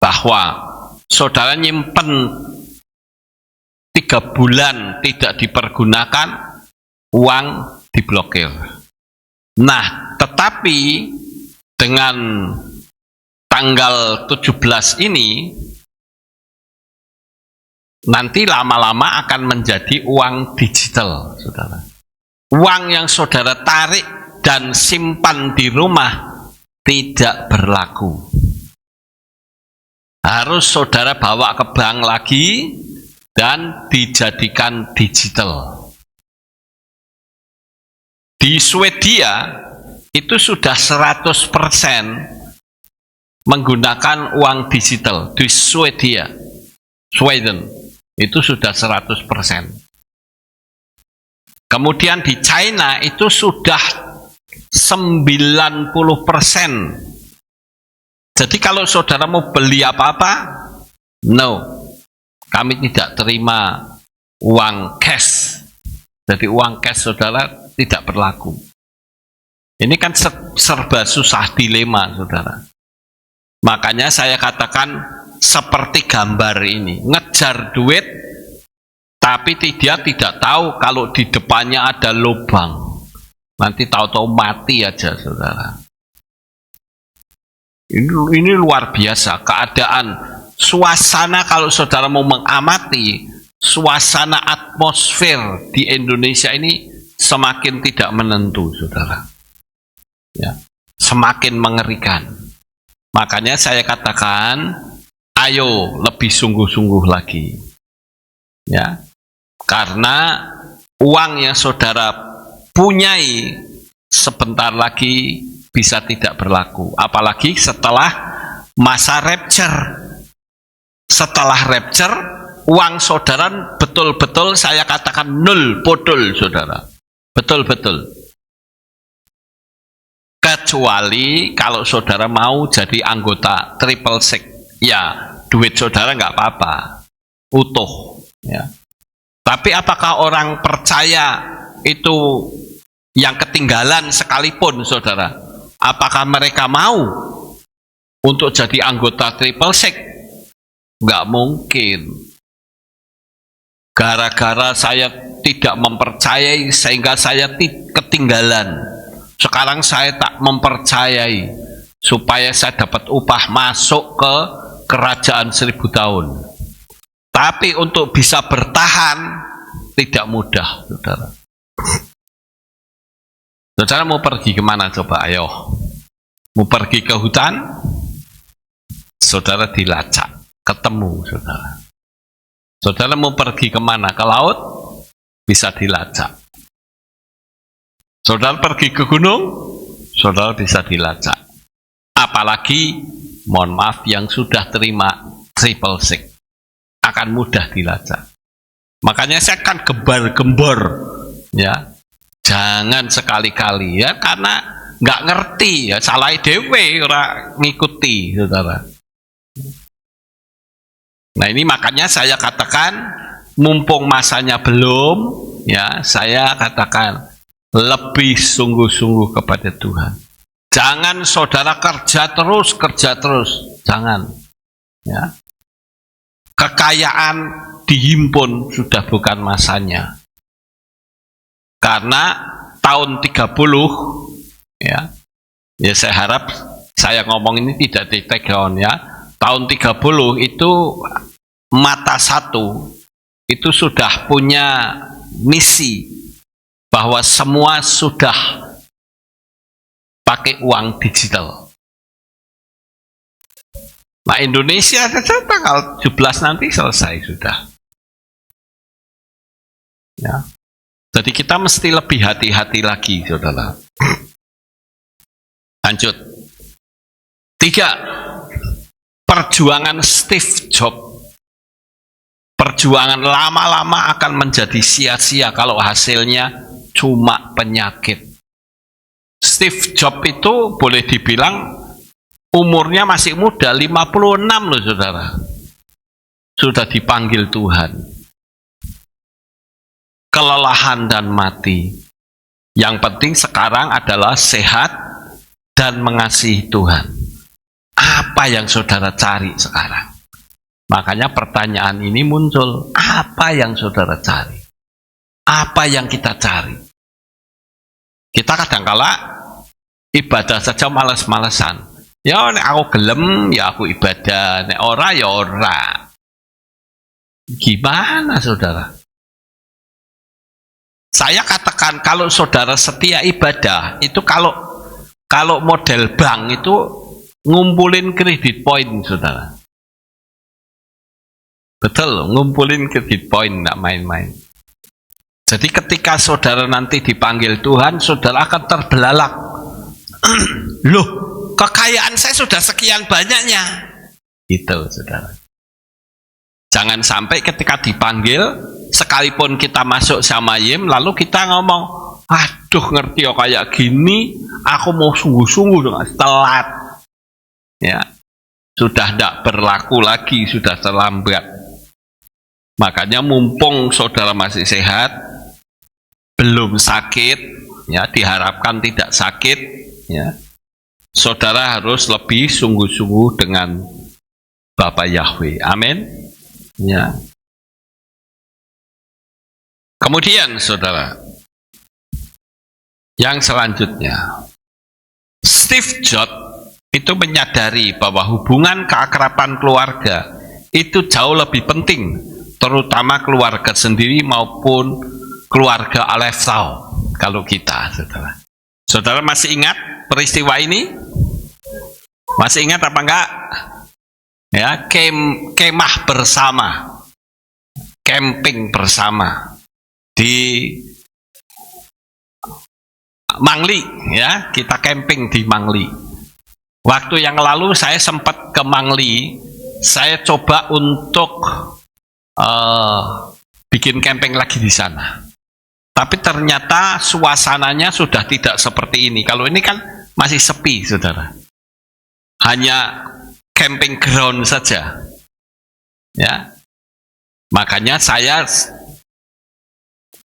bahwa saudara nyimpen 3 bulan tidak dipergunakan, uang diblokir. Nah, tetapi dengan tanggal 17 ini, nanti lama-lama akan menjadi uang digital, saudara. Uang yang saudara tarik dan simpan di rumah tidak berlaku. Harus saudara bawa ke bank lagi dan dijadikan digital. Di Swedia itu sudah 100% menggunakan uang digital. Di Swedia, Sweden, itu sudah 100%. Kemudian di China itu sudah 90%. Jadi kalau saudara mau beli apa-apa, no, kami tidak terima uang cash. Jadi uang cash saudara tidak berlaku. Ini kan serba susah, dilema, saudara. Makanya saya katakan seperti gambar ini, ngejar duit, tapi dia tidak tahu kalau di depannya ada lubang. Nanti tahu-tahu mati aja, saudara. Ini luar biasa keadaan, suasana. Kalau saudara mau mengamati suasana atmosfer di Indonesia ini semakin tidak menentu, saudara. Ya, semakin mengerikan. Makanya saya katakan, ayo lebih sungguh-sungguh lagi. Ya, karena uang yang saudara punyai sebentar lagi bisa tidak berlaku. Apalagi setelah masa rapture. Setelah rapture, uang saudara betul-betul saya katakan nol, bodol, saudara. Betul-betul. Kecuali kalau saudara mau jadi anggota triple six, ya duit saudara nggak apa-apa, utuh. Ya. Tapi apakah orang percaya itu yang ketinggalan sekalipun, saudara? Apakah mereka mau untuk jadi anggota triple six? Nggak mungkin. Gara-gara saya tidak mempercayai sehingga saya ketinggalan. Sekarang saya tak mempercayai supaya saya dapat upah masuk ke kerajaan 1000 tahun. Tapi untuk bisa bertahan tidak mudah, saudara. Saudara mau pergi kemana coba? Ayo. Mau pergi ke hutan? Saudara dilacak, ketemu, saudara. Saudara mau pergi kemana? Ke laut? Bisa dilacak. Saudara pergi ke gunung? Saudara bisa dilacak. Apalagi, mohon maaf, yang sudah terima triple six akan mudah dilacak. Makanya saya akan gembar-gembor, ya. Jangan sekali-kali, ya, karena nggak ngerti, ya salah dewe, ora ngikuti, saudara. Nah ini makanya saya katakan, mumpung masanya belum, ya saya katakan lebih sungguh-sungguh kepada Tuhan. Jangan saudara kerja terus, jangan. Ya. Kekayaan dihimpun sudah bukan masanya. Karena tahun 30, ya saya harap saya ngomong ini tidak di take down ya. Tahun 30 itu mata satu itu sudah punya misi bahwa semua sudah pakai uang digital. Nah Indonesia saja tanggal 17 nanti selesai sudah. Ya. Jadi kita mesti lebih hati-hati lagi, saudara. Lanjut. 3. Perjuangan Steve Jobs. Perjuangan lama-lama akan menjadi sia-sia kalau hasilnya cuma penyakit. Steve Jobs itu boleh dibilang umurnya masih muda, 56 loh saudara. Sudah dipanggil Tuhan. Kelelahan dan mati. Yang penting sekarang adalah sehat dan mengasihi Tuhan. Apa yang saudara cari sekarang? Makanya pertanyaan ini muncul. Apa yang saudara cari? Apa yang kita cari? Kita kadangkala ibadah saja malas-malesan. Ya nek aku gelem ya aku ibadah, nek ora ya ora. Gimana saudara? Saya katakan kalau saudara setia ibadah itu kalau model bank itu ngumpulin kredit point saudara. Betul, ngumpulin kredit point, enggak main-main. Jadi ketika saudara nanti dipanggil Tuhan, saudara akan terbelalak. Loh, kekayaan saya sudah sekian banyaknya. Itu saudara. Jangan sampai ketika dipanggil, sekalipun kita masuk sama Yim, lalu kita ngomong, aduh ngerti ya kayak gini, aku mau sungguh-sungguh dengan telat. Ya, sudah tidak berlaku lagi, sudah terlambat. Makanya mumpung saudara masih sehat, belum sakit, ya diharapkan tidak sakit, ya saudara harus lebih sungguh-sungguh dengan Bapa Yahweh. Amin. Ya. Kemudian saudara, yang selanjutnya, Steve Jobs itu menyadari bahwa hubungan keakraban keluarga itu jauh lebih penting, terutama keluarga sendiri maupun keluarga Aleftau. Kalau kita, saudara. Saudara masih ingat peristiwa ini? Masih ingat apa enggak? Ya, kemah bersama, camping bersama di Mangli, ya kita camping di Mangli. Waktu yang lalu saya sempat ke Mangli, saya coba untuk bikin camping lagi di sana. Tapi ternyata suasananya sudah tidak seperti ini. Kalau ini kan masih sepi, saudara. Hanya camping ground saja. Ya. Makanya saya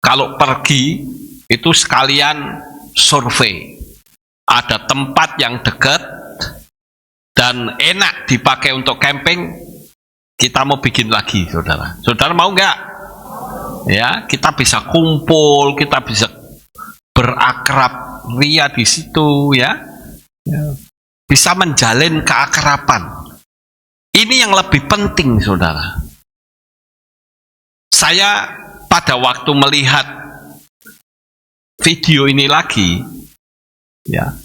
kalau pergi itu sekalian survei. Ada tempat yang dekat dan enak dipakai untuk camping, kita mau bikin lagi, saudara. Saudara mau nggak? Ya, kita bisa kumpul, kita bisa berakrab ria di situ, ya. Bisa menjalin keakraban. Ini yang lebih penting, saudara. Saya pada waktu melihat video ini lagi, ya,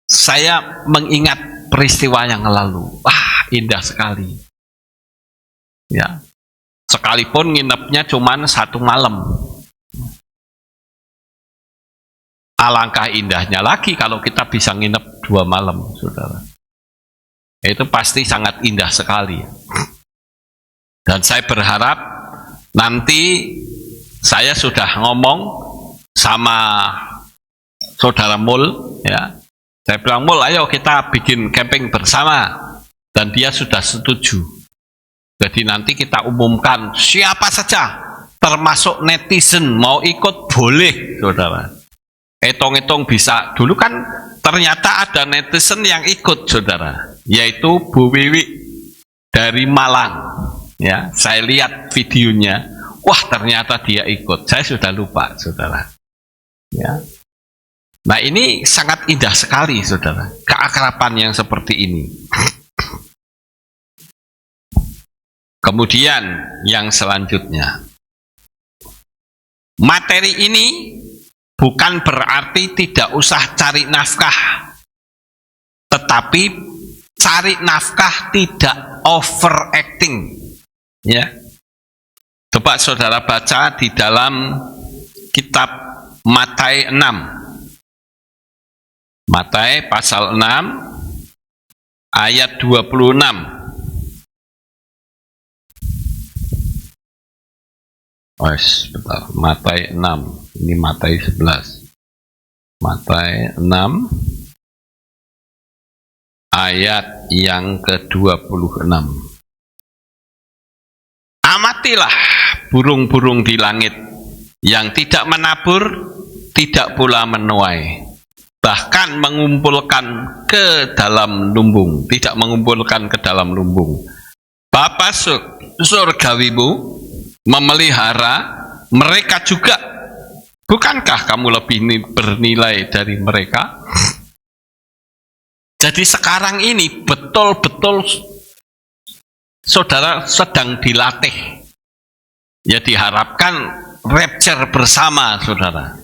saya mengingat peristiwa yang lalu. Wah, indah sekali. Ya, sekalipun nginepnya cuma 1 malam. Alangkah indahnya lagi kalau kita bisa nginep 2 malam, saudara. Itu pasti sangat indah sekali. Dan saya berharap nanti saya sudah ngomong sama saudara Mul, ya, Saya bilang, Mul, ayo kita bikin camping bersama. Dan dia sudah setuju. Jadi nanti kita umumkan siapa saja, termasuk netizen, mau ikut boleh, saudara. Hitung-hitung bisa. Dulu kan ternyata ada netizen yang ikut, saudara, yaitu Bu Wiwi dari Malang. Ya, saya lihat videonya, wah ternyata dia ikut. Saya sudah lupa, saudara. Ya. Nah, ini sangat indah sekali, saudara, keakraban yang seperti ini. Kemudian yang selanjutnya, materi ini bukan berarti tidak usah cari nafkah, tetapi cari nafkah tidak overacting. Ya, coba saudara baca di dalam kitab Matius 6, Matius pasal 6 ayat 26. Bentar. Matius 6, ini Matius 11. Matius 6 ayat yang ke-26. Amatilah burung-burung di langit yang tidak menabur, tidak pula menuai, bahkan mengumpulkan ke dalam lumbung, tidak mengumpulkan ke dalam lumbung. Bapa surgawimu memelihara mereka juga. Bukankah kamu lebih bernilai dari mereka? Jadi sekarang ini betul-betul saudara sedang dilatih. Ya, diharapkan rapture bersama, saudara.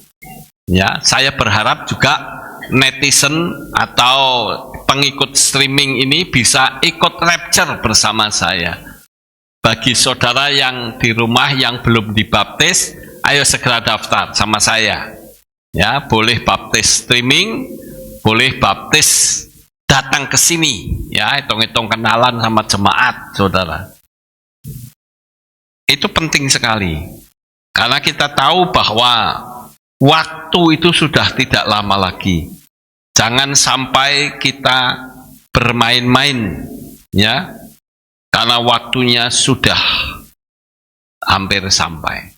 Ya, saya berharap juga netizen atau pengikut streaming ini bisa ikut rapture bersama saya. Bagi saudara yang di rumah yang belum dibaptis, ayo segera daftar sama saya. Ya, boleh baptis streaming, boleh baptis datang ke sini. Ya, hitung-hitung kenalan sama jemaat, saudara. Itu penting sekali. Karena kita tahu bahwa waktu itu sudah tidak lama lagi. Jangan sampai kita bermain-main, ya. Karena waktunya sudah hampir sampai.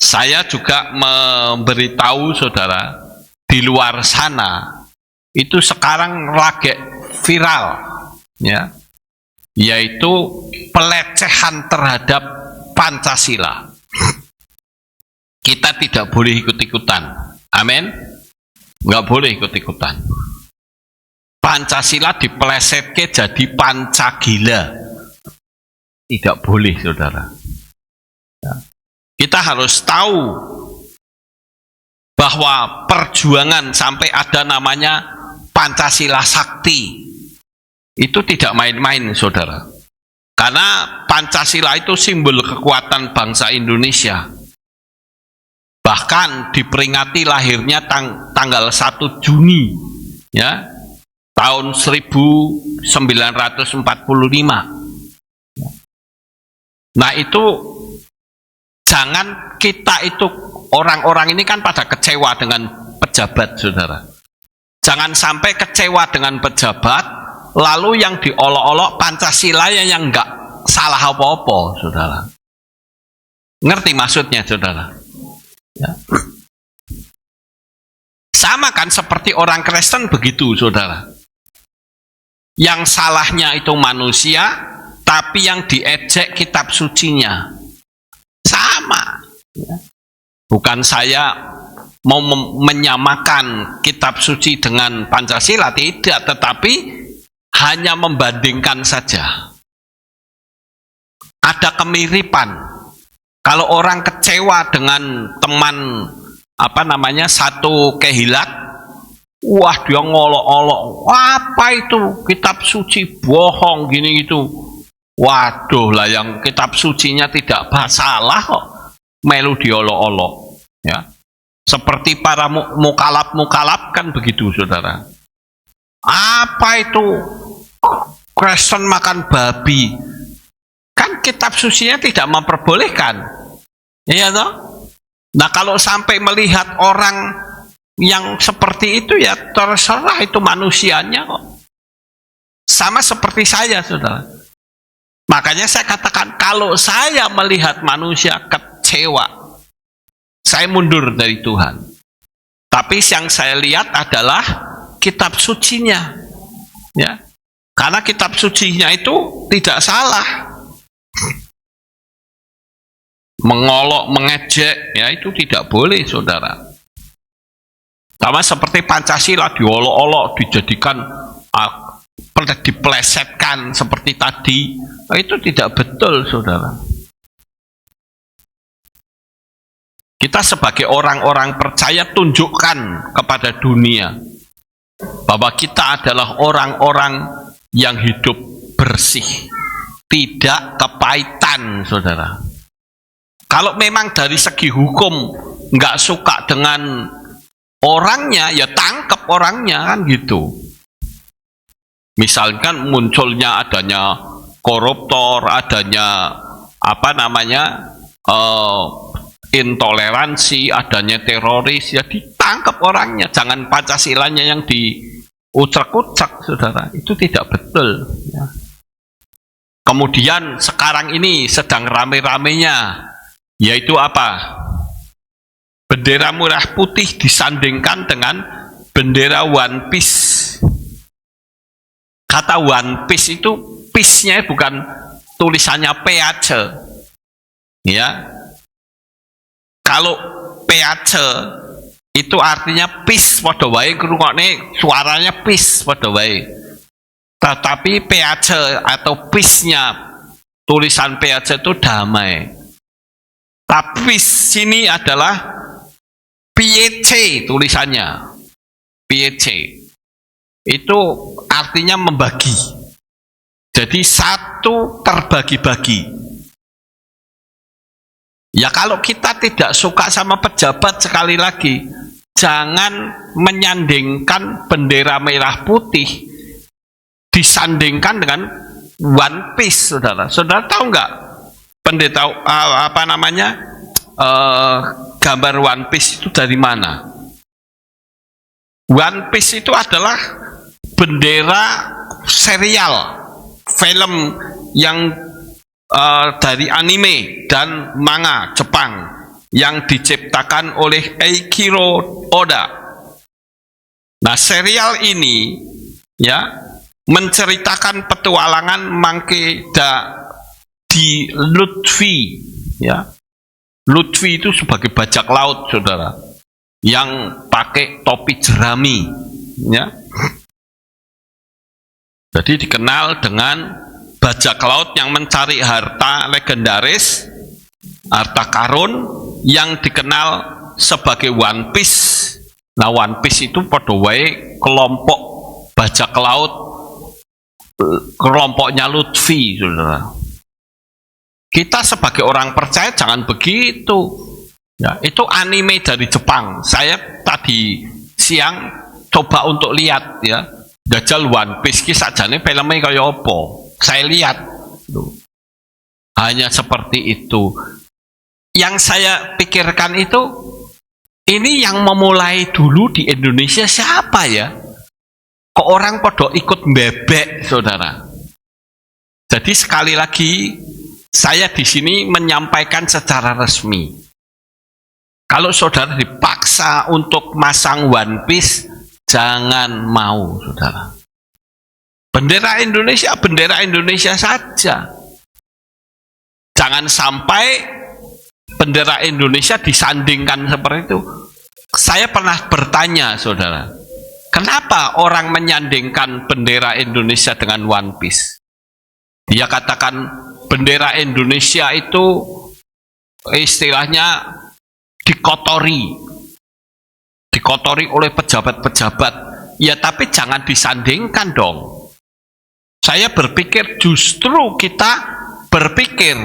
Saya juga memberitahu saudara, di luar sana itu sekarang lagi viral, ya, yaitu pelecehan terhadap Pancasila. Kita tidak boleh ikut-ikutan. Amin. Nggak boleh ikut-ikutan. Pancasila dipelesetke jadi Pancagila. Tidak boleh, saudara. Ya. Kita harus tahu bahwa perjuangan sampai ada namanya Pancasila Sakti itu tidak main-main, saudara. Karena Pancasila itu simbol kekuatan bangsa Indonesia. Bahkan diperingati lahirnya tanggal 1 Juni, ya, tahun 1945. Nah, itu jangan kita itu, orang-orang ini kan pada kecewa dengan pejabat, saudara. Jangan sampai kecewa dengan pejabat, lalu yang diolok-olok Pancasila yang enggak salah apa-apa, saudara. Ngerti maksudnya, saudara? Ya. Sama kan seperti orang Kristen begitu, saudara. Yang salahnya itu manusia, tapi yang diejek kitab sucinya. Sama. Ya. Bukan saya mau menyamakan kitab suci dengan Pancasila, tidak, tetapi hanya membandingkan saja. Ada kemiripan. Kalau orang kecewa dengan teman satu kehilat, wah dia ngolok-olok, apa itu kitab suci bohong gini gitu. Waduh lah, yang kitab sucinya tidak salah kok melu diolok-olok, ya. Seperti para mukalab kan begitu, saudara. Apa itu Kristen makan babi? Kan kitab sucinya tidak memperbolehkan. Iya toh? Nah, kalau sampai melihat orang yang seperti itu ya terserah, itu manusianya kok. Sama seperti saya, saudara. Makanya saya katakan, kalau saya melihat manusia kecewa, saya mundur dari Tuhan. Tapi yang saya lihat adalah kitab sucinya, ya. Karena kitab sucinya itu tidak salah. Mengolok, mengejek, ya itu tidak boleh, saudara. Sama seperti Pancasila diolok-olok, dijadikan dipelesetkan seperti tadi, itu tidak betul, saudara. Kita sebagai orang-orang percaya tunjukkan kepada dunia bahwa kita adalah orang-orang yang hidup bersih, tidak kepahitan, saudara. Kalau memang dari segi hukum nggak suka dengan orangnya, ya tangkap orangnya, kan gitu. Misalkan munculnya adanya koruptor, adanya intoleransi, adanya teroris, ya ditangkap orangnya. Jangan Pancasilanya yang diucek-ucek, saudara. Itu tidak betul, ya. Kemudian sekarang ini sedang rame-ramenya, yaitu apa? Bendera merah putih disandingkan dengan bendera One Piece. Kata One Piece itu, piece-nya bukan tulisannya PAC, ya. Kalau PAC itu artinya peace, padha wae ngrungokne suaranya peace, padha wae. Tetapi PAC atau peace-nya, tulisan PAC itu damai. Tapi sini adalah PEC tulisannya. PEC itu artinya membagi. Jadi satu terbagi-bagi. Ya kalau kita tidak suka sama pejabat, sekali lagi, jangan menyandingkan bendera merah putih disandingkan dengan One Piece, saudara. Saudara tahu nggak pendeta gambar One Piece itu dari mana? One Piece itu adalah bendera serial film yang dari anime dan manga Jepang yang diciptakan oleh Eiichiro Oda. Nah, serial ini ya menceritakan petualangan Mankeda di Lutfi, ya. Lutfi itu sebagai bajak laut, saudara, yang pakai topi jerami, ya. Jadi dikenal dengan bajak laut yang mencari harta legendaris, harta karun yang dikenal sebagai One Piece. Nah, One Piece itu padha wae kelompok bajak laut, kelompoknya Lutfi, saudara. Kita sebagai orang percaya jangan begitu. Ya, itu anime dari Jepang. Saya tadi siang coba untuk lihat, ya, jajal One Piece ki sakjane filmnya kaya apa. Saya lihat, hanya seperti itu. Yang saya pikirkan itu, ini yang memulai dulu di Indonesia siapa ya? Kok orang pada ikut bebek, saudara? Jadi sekali lagi, saya di sini menyampaikan secara resmi. Kalau saudara dipaksa untuk masang One Piece, jangan mau, saudara. Bendera Indonesia saja. Jangan sampai bendera Indonesia disandingkan seperti itu. Saya pernah bertanya, saudara, kenapa orang menyandingkan bendera Indonesia dengan One Piece? Dia katakan bendera Indonesia itu istilahnya dikotori oleh pejabat-pejabat. Ya, tapi jangan disandingkan dong. Saya berpikir justru kita berpikir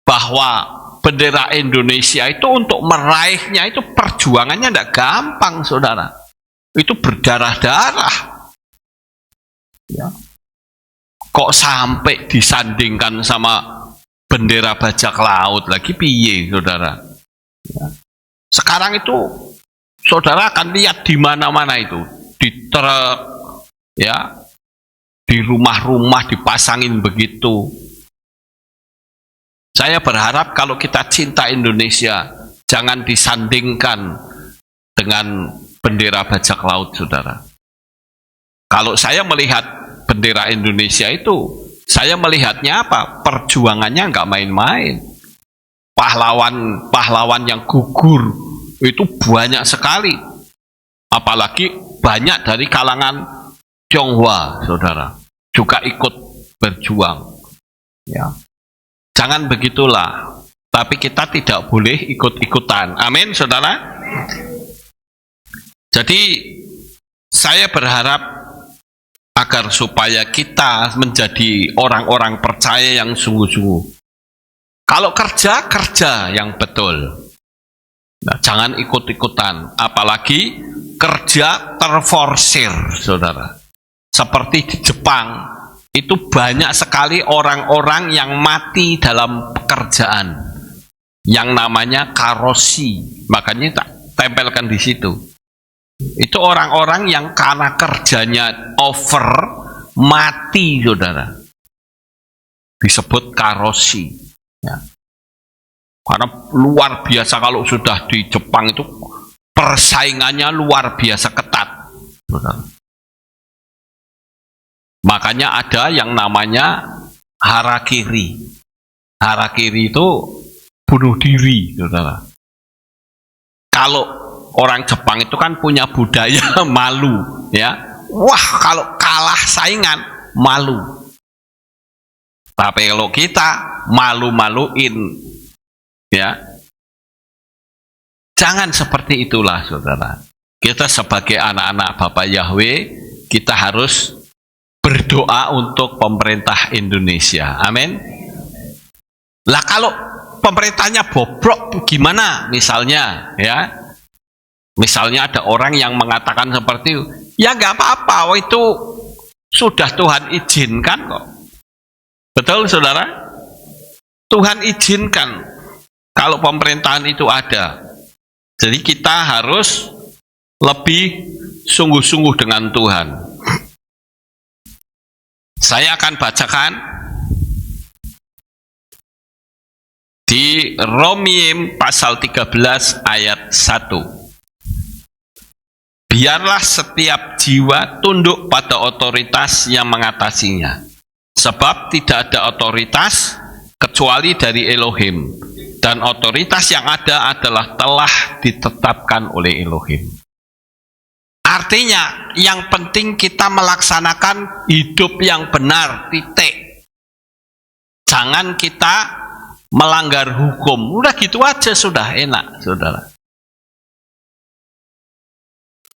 bahwa bendera Indonesia itu untuk meraihnya itu perjuangannya tidak gampang, saudara. Itu berdarah-darah. Ya. Kok sampai disandingkan sama bendera bajak laut lagi, piye, saudara? Ya. Sekarang itu Saudara akan lihat di mana-mana itu, di truk, ya, di rumah-rumah dipasangin begitu. Saya berharap kalau kita cinta Indonesia, jangan disandingkan dengan bendera bajak laut, saudara. Kalau saya melihat bendera Indonesia itu, saya melihatnya apa? Perjuangannya nggak main-main. Pahlawan yang gugur itu banyak sekali. Apalagi banyak dari kalangan Tionghoa, saudara, juga ikut berjuang. Ya. Jangan begitulah. Tapi kita tidak boleh ikut-ikutan. Amin, saudara. Jadi saya berharap agar supaya kita menjadi orang-orang percaya yang sungguh-sungguh. Kalau kerja yang betul. Nah, jangan ikut-ikutan, apalagi kerja terforsir, saudara. Seperti di Jepang, itu banyak sekali orang-orang yang mati dalam pekerjaan, yang namanya karoshi. Makanya tak tempelkan di situ. Itu orang-orang yang karena kerjanya over, mati, saudara. Disebut karoshi. Ya. Karena luar biasa kalau sudah di Jepang itu persaingannya luar biasa ketat. Saudara. Makanya ada yang namanya harakiri. Harakiri itu bunuh diri, saudara. Kalau orang Jepang itu kan punya budaya malu, ya. Wah, kalau kalah saingan malu. Tapi kalau kita malu-maluin, ya. Jangan seperti itulah, saudara. Kita sebagai anak-anak Bapak Yahweh, kita harus berdoa untuk pemerintah Indonesia. Amin. Lah kalau pemerintahnya bobrok gimana? Misalnya, ya. Misalnya ada orang yang mengatakan seperti itu, ya nggak apa-apa, itu sudah Tuhan izinkan kok. Betul, saudara? Tuhan izinkan kalau pemerintahan itu ada. Jadi kita harus lebih sungguh-sungguh dengan Tuhan. Saya akan bacakan di Romiim pasal 13 ayat 1. Biarlah setiap jiwa tunduk pada otoritas yang mengatasinya. Sebab tidak ada otoritas kecuali dari Elohim. Dan otoritas yang ada adalah telah ditetapkan oleh Elohim. Artinya, yang penting kita melaksanakan hidup yang benar, titik. Jangan kita melanggar hukum. Udah gitu aja, sudah enak, saudara.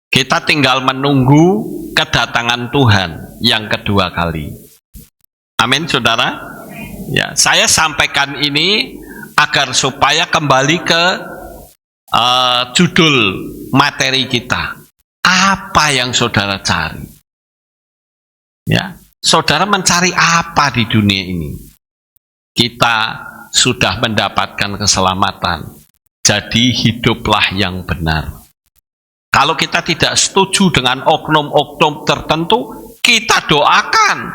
Kita tinggal menunggu kedatangan Tuhan yang kedua kali. Amin, saudara. Ya, saya sampaikan ini agar supaya kembali ke judul materi kita. Apa yang saudara cari? Ya, saudara mencari apa di dunia ini? Kita sudah mendapatkan keselamatan. Jadi hiduplah yang benar. Kalau kita tidak setuju dengan oknum-oknum tertentu, kita doakan.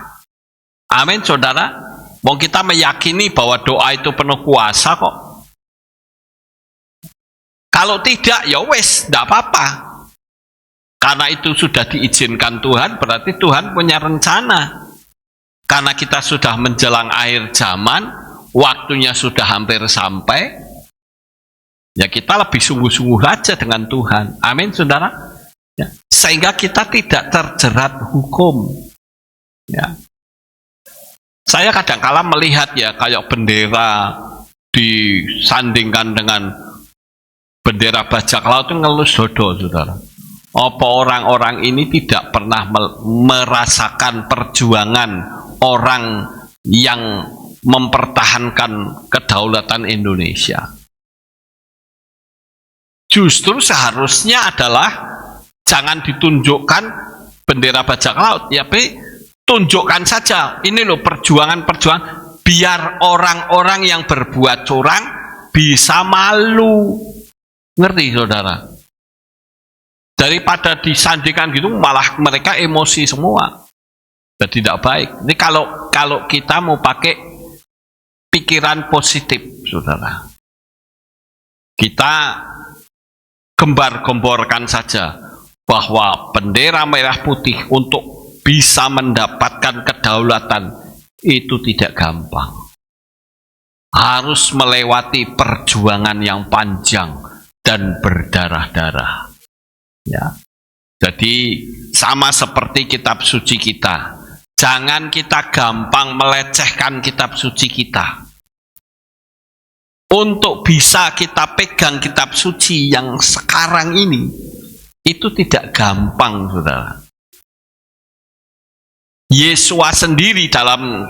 Amin, saudara. Mau kita meyakini bahwa doa itu penuh kuasa kok. Kalau tidak, ya wes, tidak apa-apa. Karena itu sudah diizinkan Tuhan, berarti Tuhan punya rencana. Karena kita sudah menjelang akhir zaman, waktunya sudah hampir sampai, ya kita lebih sungguh-sungguh aja dengan Tuhan. Amin, saudara. Ya. Sehingga kita tidak terjerat hukum. Ya. Saya kadang-kala melihat ya kayak bendera disandingkan dengan bendera bajak laut itu ngelus dodo, saudara. Apa orang-orang ini tidak pernah merasakan perjuangan orang yang mempertahankan kedaulatan Indonesia? Justru seharusnya adalah jangan ditunjukkan bendera bajak laut, ya, tunjukkan saja, ini loh perjuangan-perjuangan, biar orang-orang yang berbuat curang bisa malu. Ngerti, saudara? Daripada disandingkan gitu, malah mereka emosi semua. Dan tidak baik. Ini kalau kita mau pakai pikiran positif, saudara. Kita gembar-gemborkan saja bahwa bendera merah putih untuk bisa mendapatkan kedaulatan itu tidak gampang. Harus melewati perjuangan yang panjang dan berdarah-darah. Ya. Jadi sama seperti kitab suci kita. Jangan kita gampang melecehkan kitab suci kita. Untuk bisa kita pegang kitab suci yang sekarang ini, itu tidak gampang, saudara. Yesua sendiri dalam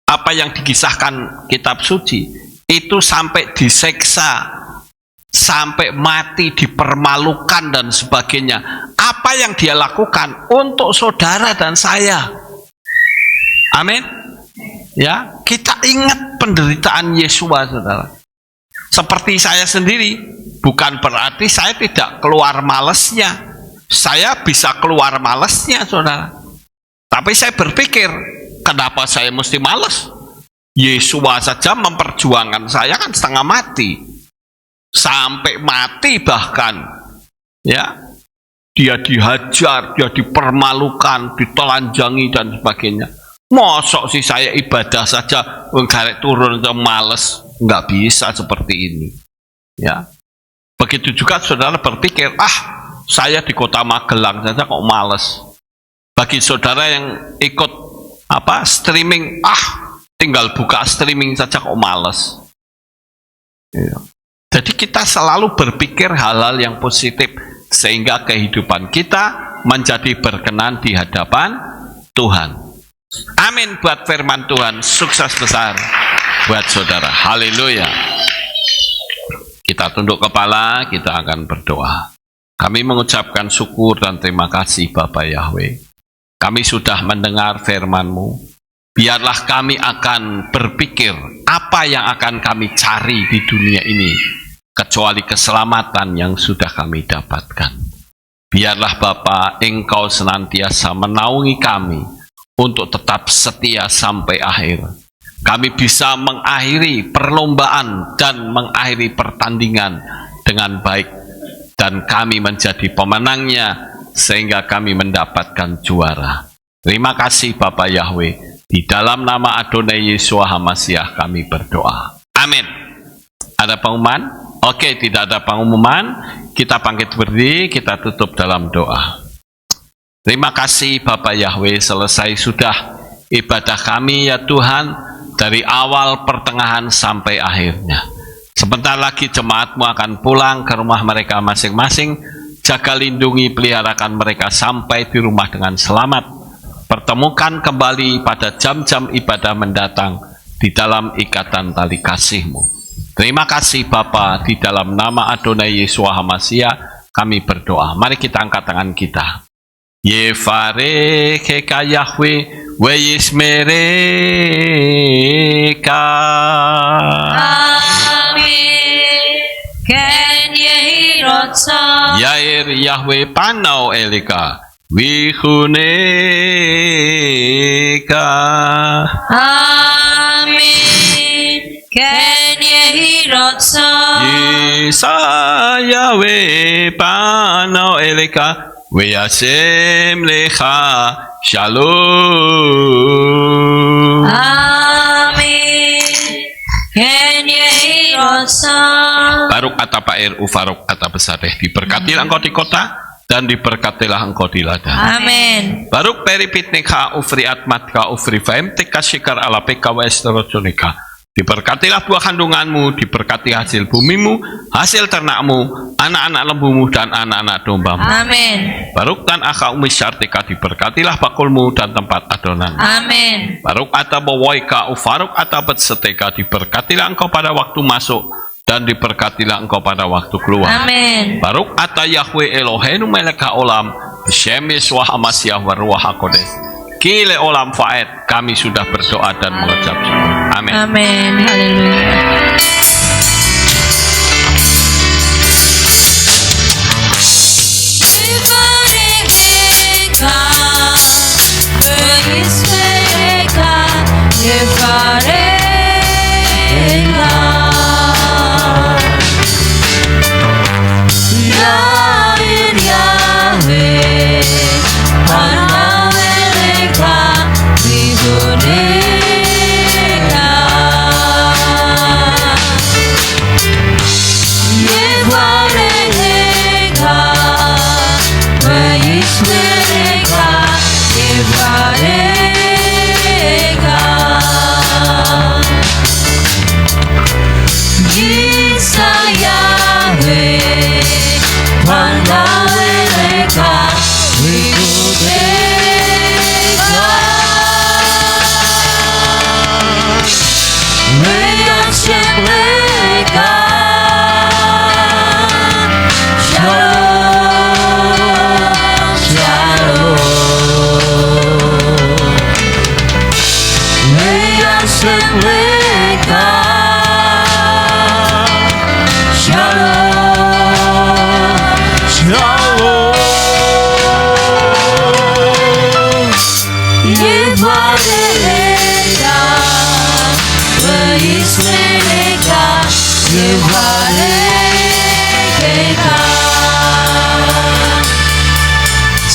apa yang dikisahkan kitab suci, itu sampai diseksa, sampai mati, dipermalukan dan sebagainya. Apa yang dia lakukan untuk saudara dan saya? Amin. Ya, kita ingat penderitaan Yesua, saudara. Seperti saya sendiri, bukan berarti saya tidak keluar malesnya. Saya bisa keluar malesnya, saudara. Tapi saya berpikir, kenapa saya mesti males? Yesua saja memperjuangkan saya kan setengah mati. Sampai mati bahkan. Ya, dia dihajar, dia dipermalukan, ditelanjangi dan sebagainya. Mosok sih saya ibadah saja menggarek turun atau males, nggak bisa seperti ini. Ya, begitu juga saudara berpikir, saya di kota Magelang saja kok males. Bagi saudara yang ikut streaming, tinggal buka streaming saja kok males. Ya. Jadi kita selalu berpikir hal-hal yang positif sehingga kehidupan kita menjadi berkenan di hadapan Tuhan. Amin buat firman Tuhan. Sukses besar buat saudara. Haleluya. Kita tunduk kepala, kita akan berdoa. Kami mengucapkan syukur dan terima kasih Bapa Yahweh. Kami sudah mendengar firman-Mu. Biarlah kami akan berpikir apa yang akan kami cari di dunia ini, kecuali keselamatan yang sudah kami dapatkan. Biarlah Bapa, Engkau senantiasa menaungi kami untuk tetap setia sampai akhir. Kami bisa mengakhiri perlombaan dan mengakhiri pertandingan dengan baik. Dan kami menjadi pemenangnya sehingga kami mendapatkan juara. Terima kasih Bapa Yahweh. Di dalam nama Adonai Yeshua HaMashiach kami berdoa. Amin. Ada pengumuman? Oke, tidak ada pengumuman. Kita bangkit berdiri, kita tutup dalam doa. Terima kasih Bapak Yahweh, selesai sudah ibadah kami ya Tuhan, dari awal pertengahan sampai akhirnya. Sebentar lagi jemaat-Mu akan pulang ke rumah mereka masing-masing. Jaga lindungi peliharakan mereka sampai di rumah dengan selamat. Pertemukan kembali pada jam-jam ibadah mendatang di dalam ikatan tali kasih-Mu. Terima kasih Bapa, di dalam nama Adonai Yeshua HaMashiach kami berdoa. Mari kita angkat tangan kita. Yevarecheka Yahweh veyismereka. Amin. Ken yehi rotsa. Yair Yahweh panau elika wihuneka. Amin. Ken yehi rotsa. Yisa Yahweh panau elika Weyasem lecha shalom. Amin. Ken yehi rotsa. Baruk ata pair ufaruk ata besareh. Diberkatilah engkau di kota dan diberkatilah engkau di ladang. Amin. Baruk peripitnika ufri atmatka ufri faem tika shikar ala peka wa estrojonika. Diberkatilah buah kandunganmu, diberkati hasil bumimu, hasil ternakmu, anak-anak lembumu dan anak-anak dombamu. Amin. Baruk tan aka umis syartika, diberkatilah bakulmu dan tempat adonan. Amin. Baruk ata bawaika ufaruk ata betseteka, diberkatilah engkau pada waktu masuk dan diberkatilah engkau pada waktu keluar. Amin. Baruk ata Yahweh Eloheinu melek haolam, b'shem Yeshua HaMashiach wa ruach hakodesh. Kile olam faed, kami sudah berdoa dan mengucap syukur. Amin. Amin. Haleluya.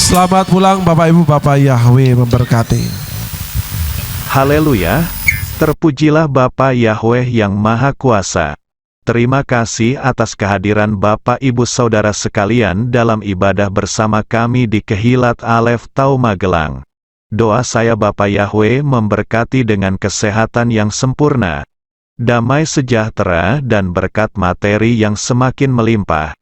Selamat pulang Bapak Ibu, Bapak Yahweh memberkati. Haleluya, terpujilah Bapa Yahweh yang Maha Kuasa. Terima kasih atas kehadiran Bapak Ibu Saudara sekalian dalam ibadah bersama kami di Kehilat Alef Tau Magelang. Doa saya Bapa Yahweh memberkati dengan kesehatan yang sempurna, damai sejahtera dan berkat materi yang semakin melimpah.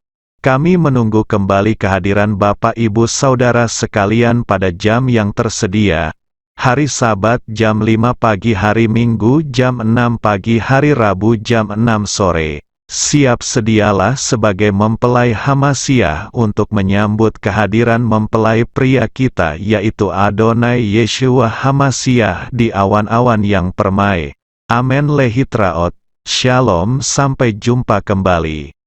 Kami menunggu kembali kehadiran Bapak Ibu Saudara sekalian pada jam yang tersedia. Hari Sabat jam 5 pagi, hari Minggu jam 6 pagi, hari Rabu jam 6 sore. Siap sedialah sebagai mempelai Hamasiah untuk menyambut kehadiran mempelai pria kita yaitu Adonai Yeshua Hamasiah di awan-awan yang permai. Amen lehitraot. Shalom, sampai jumpa kembali.